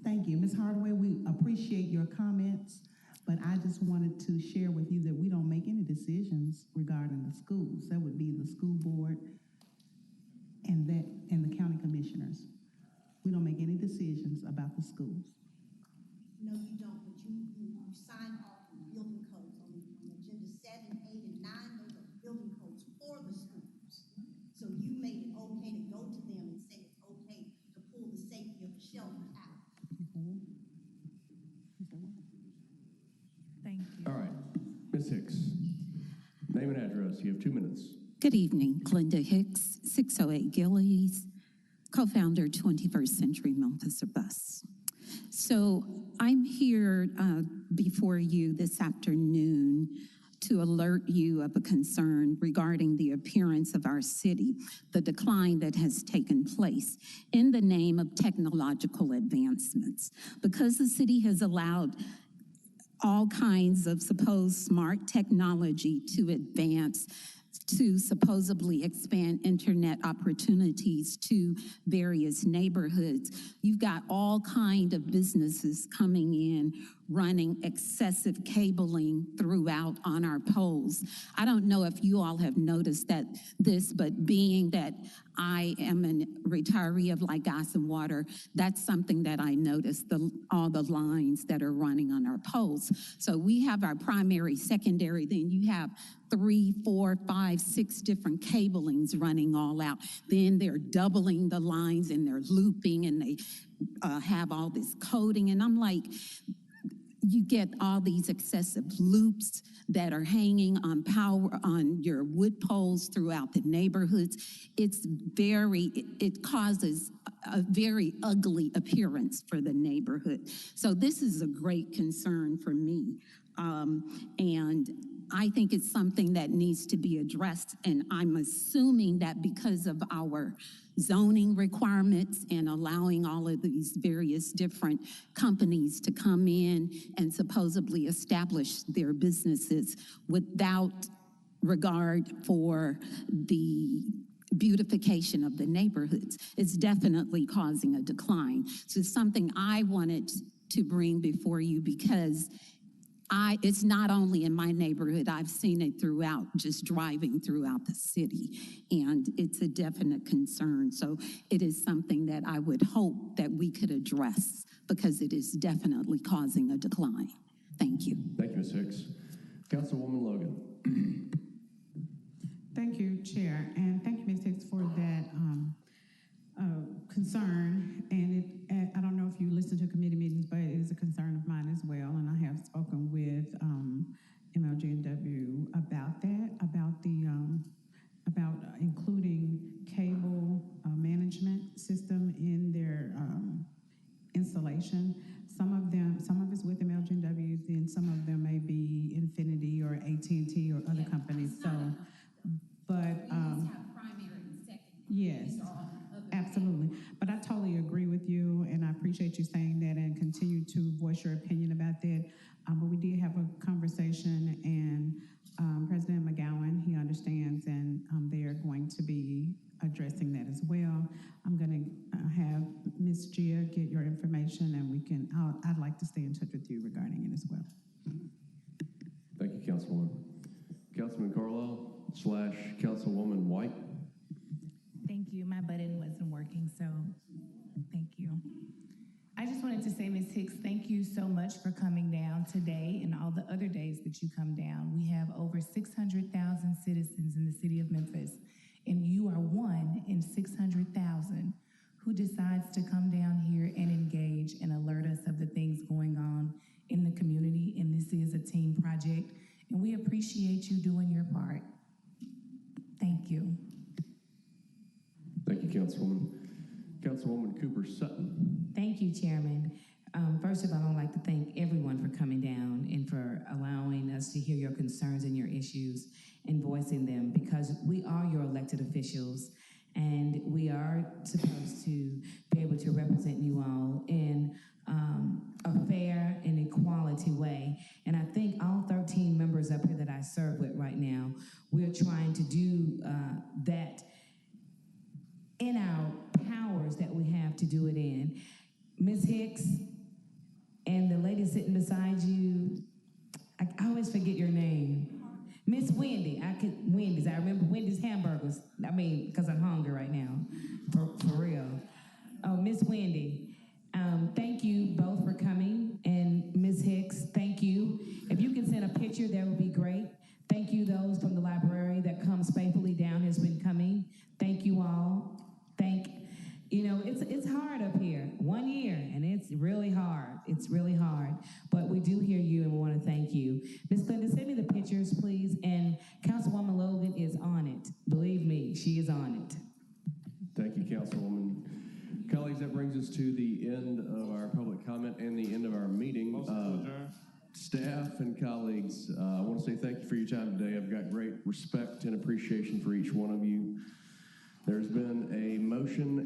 Thank you. Ms. Hardaway, we appreciate your comments, but I just wanted to share with you that we don't make any decisions regarding the schools. That would be the school board and the county commissioners. We don't make any decisions about the schools. No, you don't, but you sign off on building codes on agenda 7, 8, and 9. Those are building codes for the schools. So you made it okay to go to them and say it's okay to pull the safety of the shelter out. Thank you. All right, Ms. Hicks, name and address. You have 2 minutes. Good evening, Glenda Hicks, 608 Gillies, co-founder 21st Century Memphis Bus. So I'm here before you this afternoon to alert you of a concern regarding the appearance of our city, the decline that has taken place in the name of technological advancements. Because the city has allowed all kinds of supposed smart technology to advance, to supposedly expand internet opportunities to various neighborhoods. You've got all kind of businesses coming in, running excessive cabling throughout on our poles. I don't know if you all have noticed but being that I am a retiree of Light, Gas, and Water, that's something that I noticed, all the lines that are running on our poles. So we have our primary, secondary, then you have 3, 4, 5, 6 different cablings running all out. Then they're doubling the lines and they're looping and they have all this coding. And I'm like, you get all these excessive loops that are hanging on your wood poles throughout the neighborhoods. It causes a very ugly appearance for the neighborhood. So this is a great concern for me. And I think it's something that needs to be addressed. And I'm assuming that because of our zoning requirements and allowing all of these various different companies to come in and supposedly establish their businesses without regard for the beautification of the neighborhoods, it's definitely causing a decline. So it's something I wanted to bring before you because it's not only in my neighborhood, I've seen it throughout, just driving throughout the city, and it's a definite concern. So it is something that I would hope that we could address because it is definitely causing a decline. Thank you. Thank you, Ms. Hicks. Councilwoman Logan. Thank you, Chair, and thank you, Ms. Hicks, for that concern. And I don't know if you listen to committee meetings, but it is a concern of mine as well. And I have spoken with MLG&W about that, about including cable management system in their installation. Some of it's with MLG&W, then some of them may be Infinity or AT&T or other companies. So, but yes, absolutely. But I totally agree with you, and I appreciate you saying that and continue to voice your opinion about that. But we did have a conversation, and President McGowan, he understands, and they are going to be addressing that as well. I'm going to have Ms. Gia get your information, and I'd like to stay in touch with you regarding it as well. Thank you, Councilwoman. Councilman Carlisle / Councilwoman White. Thank you. My button wasn't working, so thank you. I just wanted to say, Ms. Hicks, thank you so much for coming down today and all the other days that you come down. We have over 600,000 citizens in the city of Memphis, and you are one in 600,000 who decides to come down here and engage and alert us of the things going on in the community. And this is a team project, and we appreciate you doing your part. Thank you. Thank you, Councilwoman. Councilwoman Cooper Sutton. Thank you, Chairman. First of all, I'd like to thank everyone for coming down and for allowing us to hear your concerns and your issues and voicing them, because we are your elected officials and we are supposed to be able to represent you all in a fair and equality way. And I think all 13 members up here that I serve with right now, we're trying to do that in our powers that we have to do it in. Ms. Hicks and the lady sitting beside you, I always forget your name. Miss Wendy. Wendy's. I remember Wendy's hamburgers. I mean, because I'm hungry right now, for real. Oh, Miss Wendy. Thank you both for coming, and Ms. Hicks, thank you. If you can send a picture, that would be great. Thank you, those from the library that comes faithfully down has been coming. Thank you all. It's hard up here. 1 year, and it's really hard. It's really hard. But we do hear you, and we want to thank you. Ms. Glenda, send me the pictures, please. And Councilwoman Logan is on it. Believe me, she is on it. Thank you, Councilwoman. Colleagues, that brings us to the end of our public comment and the end of our meeting. Staff and colleagues, I want to say thank you for your time today. I've got great respect and appreciation for each one of you. There's been a motion